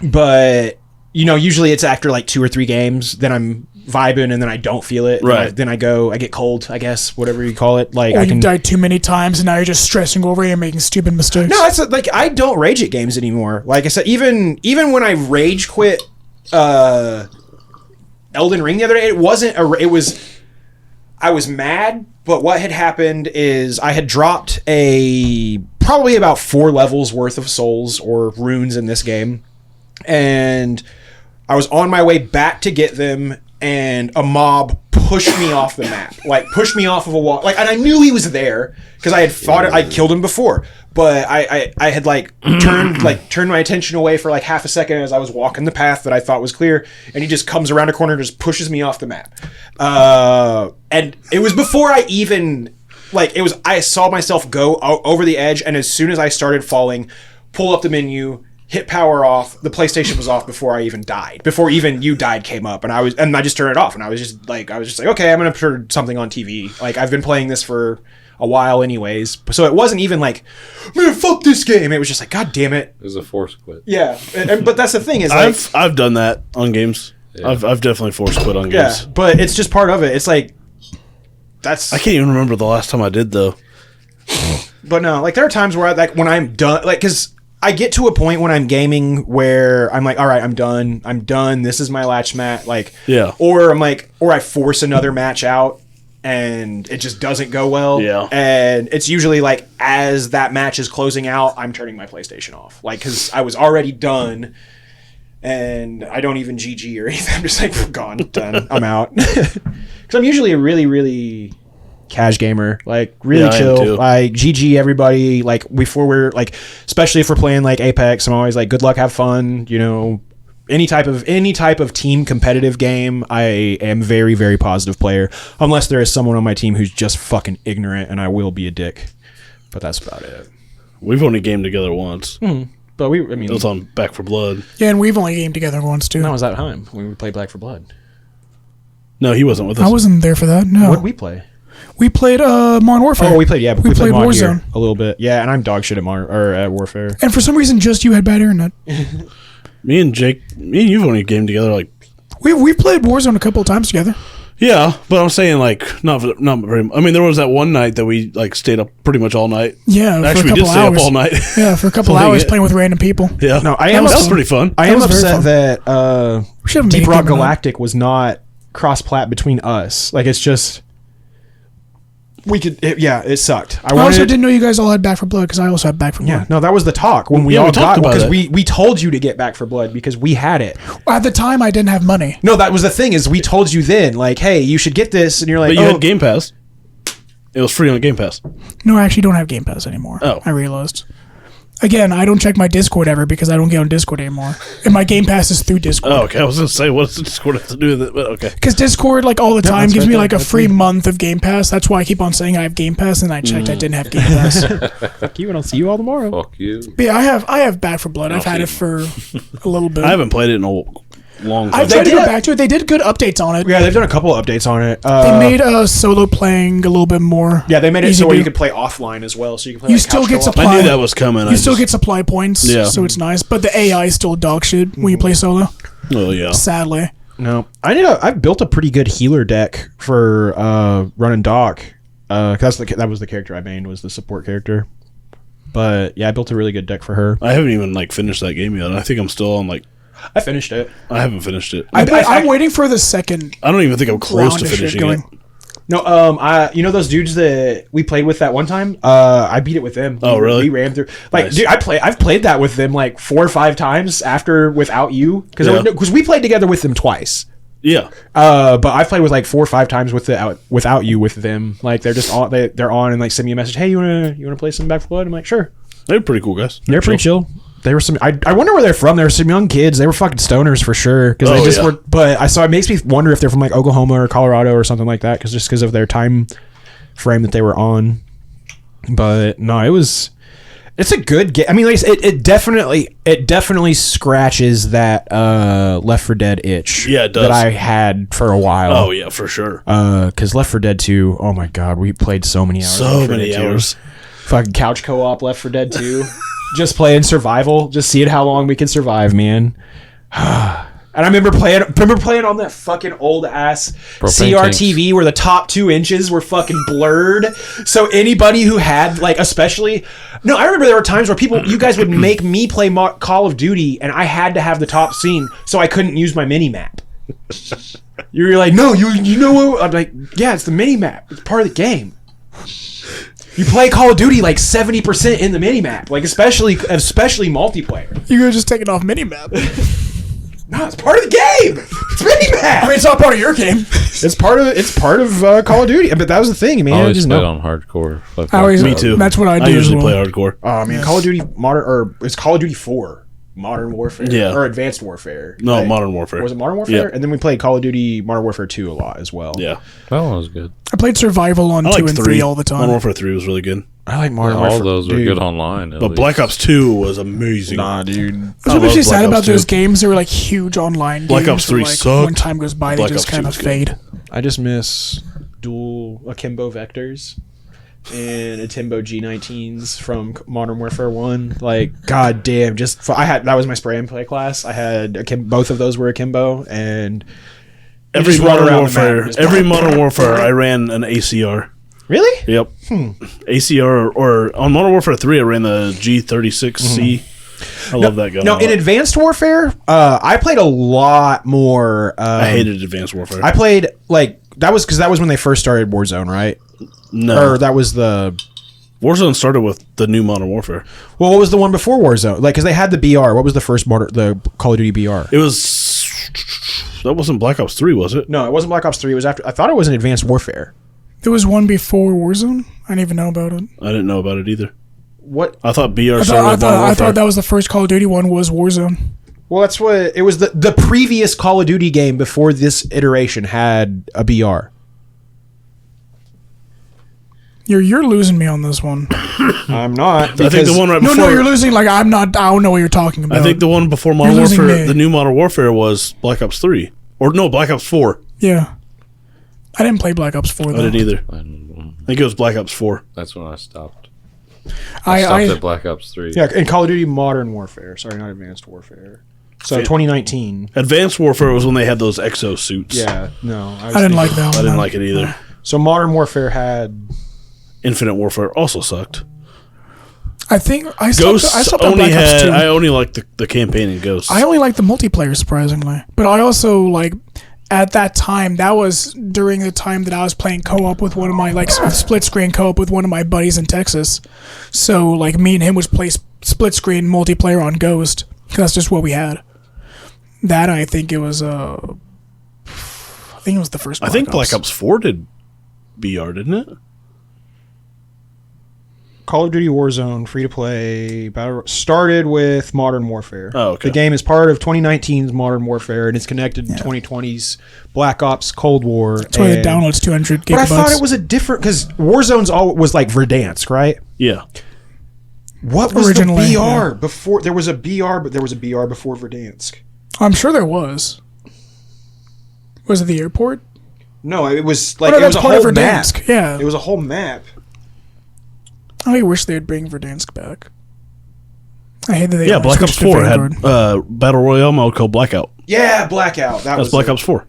But usually it's after like 2 or 3 games, then I'm vibing and then I don't feel it. Right. Then I get cold, I guess, whatever you call it. Like Or I you've can. died too many times and now you're just stressing over it and making stupid mistakes. No, it's like I don't rage at games anymore. Like I said, even when I rage quit Elden Ring the other day, I was mad, but what had happened is I had dropped probably about 4 levels worth of souls or runes in this game, and I was on my way back to get them, and a mob pushed me off the map, like pushed me off of a wall, like, and I knew he was there because I had thought I'd killed him before, but I had turned my attention away for like half a second as I was walking the path that I thought was clear, and he just comes around a corner and just pushes me off the map, and it was before I even I saw myself go over the edge, and as soon as I started falling, pull up the menu, hit power off, the PlayStation was off before I even died. Before even you died came up, and I just turned it off, and I was just like, okay, I'm gonna put something on TV. Like I've been playing this for a while anyways, so it wasn't even like, man, fuck this game. It was just like, god damn it. It was a force quit. Yeah, but that's the thing is like, I've done that on games. Yeah. I've definitely forced quit on yeah, games. but it's just part of it. It's like that's. I can't even remember the last time I did though. But no, like there are times where when I'm done, like because I get to a point when I'm gaming where I'm like, all right, I'm done. This is my last match. Like, Yeah. Or I'm like, or I force another match out and it just doesn't go well. Yeah. And it's usually like as that match is closing out, I'm turning my PlayStation off. Like, because I was already done and I don't even GG or anything. I'm just like, gone, done. I'm out. Because I'm usually a really, really cash gamer, like really Yeah, I am chill, too. like GG everybody, like before we're like, especially if we're playing like Apex, I'm always like, good luck, have fun, any type of team competitive game. I am very, very positive player, unless there is someone on my team who's just fucking ignorant, and I will be a dick, but that's about it. We've only gamed together once. But It was on Back for Blood. Yeah, and we've only gamed together once too. that was that time when we played Black for Blood. No, he wasn't with us. I wasn't there for that. No, What did we play? we played Modern Warfare. Oh, we played we played Mod Warzone. Gear a little bit. Yeah, and I'm dog shit at Warfare. And for some reason, just you had bad internet. Me and you've only gamed together like. We've played Warzone a couple of times together. Yeah, but I'm saying like not very. I mean, there was that one night that we like stayed up pretty much all night. Yeah, for Actually, a we did couple stay hours. up all night. Yeah, for a couple Playing hours it. playing with random people. Yeah, No, I that am was upset- pretty fun. I That am was very upset fun. that We should have Deep made Rock game on that. Galactic was not cross-plat between us. Like, it's just We could, it sucked. I also didn't know you guys all had Back for Blood because I also had Back for Blood. Yeah, no, that was the talk when we all got because we told you to get Back for Blood because we had it. At the time, I didn't have money. No, that was the thing is we told you then, like, hey, you should get this, and you're like, but you had Game Pass. It was free on Game Pass. No, I actually don't have Game Pass anymore. Oh. I realized. Again, I don't check my Discord ever because I don't get on Discord anymore. And my Game Pass is through Discord. Oh, okay. I was going to say, what does the Discord have to do with it? But okay. Because Discord, like, all the time gives me, like, a free month of Game Pass. That's why I keep on saying I have Game Pass, and I checked I didn't have Game Pass. Fuck you, and I'll see you all tomorrow. Fuck you. But yeah, I have Back for Blood. I've had it for a little bit. I haven't played it in a long time. I've tried to go back to it. They did good updates on it. Yeah, they've done a couple of updates on it. They made solo playing a little bit more. Yeah, they made it so where you could play offline as well. So you can play. You like, still couch get co-op. supply. I knew that was coming. You still get supply points. Yeah. So it's nice, but the AI is still dog shit when you play solo. Oh yeah. Sadly. No, I've built a pretty good healer deck for running Doc. Cause that was the character I made, was the support character. But yeah, I built a really good deck for her. I haven't even finished that game yet. I think I'm still on I finished it. I haven't finished it. I'm waiting for the second. I don't even think I'm close round to of shit finishing going. it. No, you know those dudes that we played with that one time? I beat it with them. Oh, really? We ran through. Like, Nice. dude, I've played that with them like 4 or 5 times after without you because we played together with them twice. Yeah. But I've played with like 4 or 5 times without you with them. Like they're just on. They're on and like send me a message. Hey, you wanna play some Back 4 Blood? I'm like, sure. They're pretty cool guys. They're pretty chill. They were some. I wonder where they're from. They were some young kids. They were fucking stoners for sure. Because they just were. But it makes me wonder if they're from like Oklahoma or Colorado or something like that. Because of their time frame that they were on. But no, it's a good game. I mean, like, it definitely scratches that Left 4 Dead itch. Yeah, it does. That I had for a while. Oh yeah, for sure. Because Left 4 Dead 2. Oh my god, we played so many hours. So many hours. Fucking couch co-op Left 4 Dead 2. Just playing survival, just seeing how long we can survive, man. And I remember playing on that fucking old ass CRTV where the top 2 inches were fucking blurred. So anybody who had I remember there were times where you guys would make me play Call of Duty, and I had to have the top scene, so I couldn't use my mini map. You were like, no, you know what? I'm like, yeah, it's the mini map. It's part of the game. You play Call of Duty 70% in the minimap, especially multiplayer. You guys just taking off minimap. No, it's part of the game. It's minimap. I mean, it's not part of your game. It's part of Call of Duty. But that was the thing, man. I always played on hardcore. Me too. That's what I do. I usually as well. play hardcore. Oh man, Call of Duty it's Call of Duty 4. Modern Warfare, or Advanced Warfare. No, Modern Warfare. Was it Modern Warfare? Yeah. And then we played Call of Duty Modern Warfare 2 a lot as well. Yeah, that one was good. I played Survival on 2 and 3 all the time. Modern Warfare 3 was really good. I like Modern Warfare. All those were good online. But Black Ops 2 was amazing. Nah, dude. That's what makes me sad about those games. They were huge online Black games. Ops 3 sucked. When time goes by, Black they just Ops kind 2 of was fade. I just miss dual akimbo vectors and akimbo G19s from Modern Warfare 1. God damn, that was my spray and play class. I had both of those were akimbo, and every Modern Warfare I ran an ACR. Really? Yep. ACR or on Modern Warfare 3 I ran the G36C. I love that gun. No, in Advanced Warfare, I played a lot more. I hated Advanced Warfare. I played that was when they first started Warzone, right? No, or that was the Warzone started with the new Modern Warfare. Well, what was the one before Warzone? Because they had the BR. What was the first the Call of Duty BR? It was that wasn't Black Ops 3, was it? No, it wasn't Black Ops 3. It was after. I thought it was an Advanced Warfare. There was one before Warzone. I didn't even know about it. I didn't know about it either. What? I thought BR started I with Modern Warfare. thought that was the first Call of Duty one was Warzone. Well, that's what it was. The previous Call of Duty game before this iteration had a BR. You're losing me on this one. I'm not. I think the one right before. No, you're losing. I'm not. I don't know what you're talking about. I think the one before Modern Warfare, the new Modern Warfare, was Black Ops 3, or no, Black Ops 4. Yeah, I didn't play Black Ops 4 though. I didn't either. I think it was Black Ops 4. That's when I stopped. I stopped at Black Ops 3. Yeah, in Call of Duty Modern Warfare. Sorry, not Advanced Warfare. So 2019. Advanced Warfare was when they had those exo suits. Yeah, no, I didn't like that one. I didn't like it either. So Modern Warfare had Infinite Warfare also sucked. I think I Ghosts stopped only Black Ops 2. I only liked the campaign in Ghosts. I only like the multiplayer, surprisingly. But I also at that time, that was during the time that I was playing co-op with one of my, like, split screen co-op with one of my buddies in Texas. So, like, me and him would play split screen multiplayer on Ghost, because that's just what we had. That, I think it was, I think it was the first Black I think Ops. Black Ops 4 did BR, didn't it? Call of Duty Warzone free to play started with Modern Warfare. Oh, okay. The game is part of 2019's Modern Warfare, and it's connected to 2020's Black Ops Cold War. That's why the download's 200 gigabytes. But I thought it was a different, because Warzone's was like Verdansk, right? Yeah. What was Originally, the BR yeah. before? There was a BR, but there was a BR before Verdansk. I'm sure there was. Was it the airport? No, it was like Oh, no, it was that's a part of whole map. Verdansk, yeah. It was a whole map. I wish they'd bring Verdansk back. I hate that they Yeah, only Black Ops switched to 4 Vanguard. had Battle Royale mode called Blackout. Yeah, Blackout. That's Black Ops 4.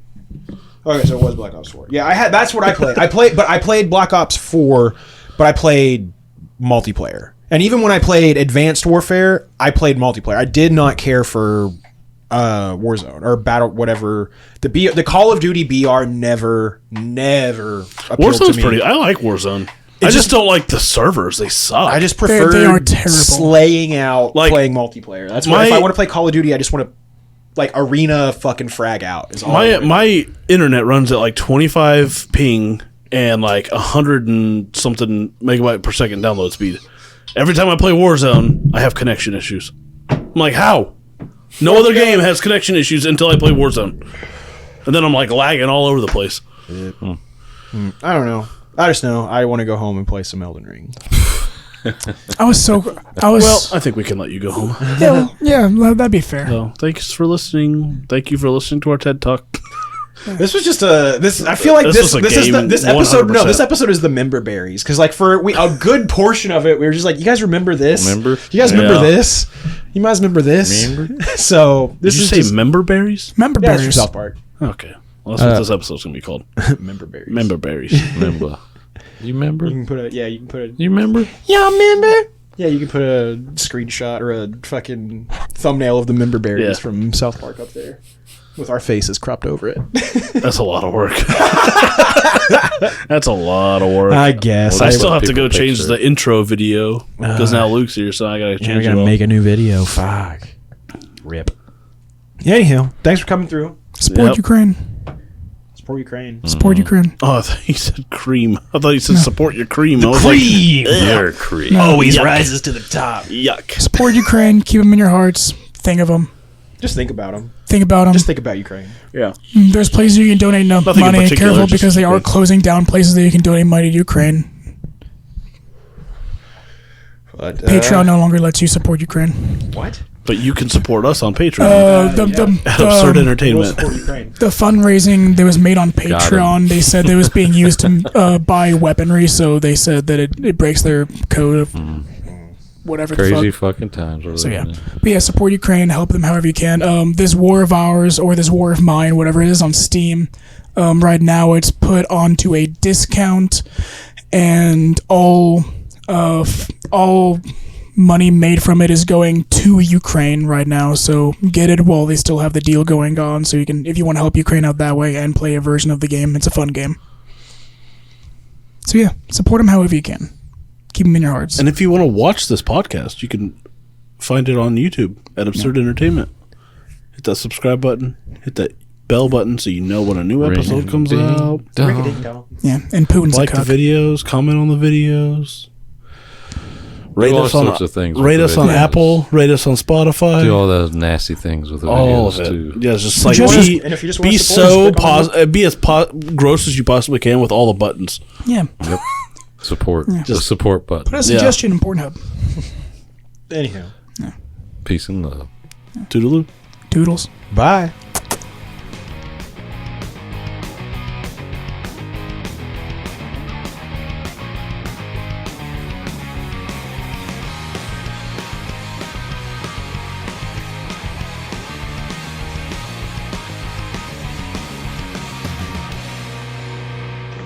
Okay, so it was Black Ops 4. Yeah, I had. That's what I played. I played Black Ops 4, but I played multiplayer. And even when I played Advanced Warfare, I played multiplayer. I did not care for Warzone or Battle whatever. The Call of Duty BR never appealed Warzone's to me. pretty. I like Warzone. I just don't like the servers. They suck. I just prefer They are terrible. slaying out Like, playing multiplayer. That's why if I want to play Call of Duty, I just want to like arena fucking frag out. Is all I wanna do. my internet runs at like 25 ping and like 100 and something megabyte per second download speed. Every time I play Warzone, I have connection issues. I'm like, how? No other game has connection issues until I play Warzone, and then I'm like lagging all over the place. I don't know. I just know I want to go home and play some Elden Ring. Well, I think we can let you go home. yeah, that'd be fair. So, thanks for listening. Thank you for listening to our TED Talk. This was just I feel like This was a is game, this episode. No, 100%. this episode is the Memberberries, because like for a good portion of it, we were just like, you guys remember this? Remember? You guys remember Yeah. this? You guys remember this? So this Did you is say just, Memberberries? Member yeah, it's from Bears. South Park. Okay. Well, that's what this episode's going to be called. Memberberries. Memberberries. Remember? You remember? You can put a You remember? Yeah, member. Yeah, you can put a screenshot or a fucking thumbnail of the Memberberries Yeah. from South Park up there, with our faces cropped over it. That's a lot of work. That's a lot of work. I guess. I still have to go people change picture the intro video because now Luke's here, so I gotta change it. all. a new video. Fuck. Rip. Anyhow, thanks for coming through. Support Yep. Ukraine. Support Ukraine. Support Ukraine. Oh, I thought he said cream. I thought he said support your cream. I was like, You're a creep. Always Yuck. rises to the top. yuck. Support Ukraine. Keep them in your hearts. Think of them. Just think about them. Think about them. Just think about Ukraine. Yeah. There's places you can donate Nothing in money. And particular, careful just because they are Ukraine. closing down places that you can donate money to Ukraine. But, Patreon no longer lets you support Ukraine. What? But you can support us on Patreon. Absurd We'll Entertainment. support Ukraine. The fundraising that was made on Patreon, they said that it was being used to buy weaponry, so they said that it breaks their code of whatever Crazy the fuck. fucking times. we're So yeah. living in. But yeah, support Ukraine, help them however you can. This war of ours, or this war of mine, whatever it is on Steam, right now it's put onto a discount, and all money made from it is going to Ukraine right now, so get it while they still have the deal going on, so you can, if you want to help Ukraine out that way and play a version of the game, it's a fun game. So yeah, support them however you can. Keep them in your hearts. And if you want to watch this podcast, you can find it on YouTube at Absurd Entertainment. Hit that subscribe button. Hit that bell button so you know when a new episode comes out. Yeah, and Putin's Like a cuck. the videos. Comment on the videos. Rate all us on, sorts of things with rate the us on videos. Apple. Rate us on Spotify. Do all those nasty things with the all of videos it. too. Yeah, it's just like Just- be, and if you just wanna be support us, so click on be as gross as you possibly can with all the buttons. Yeah. Yep. Support. The Just- support button. Put a suggestion in Pornhub. Anyhow. Peace and love. Toodaloo. Doodles. Bye.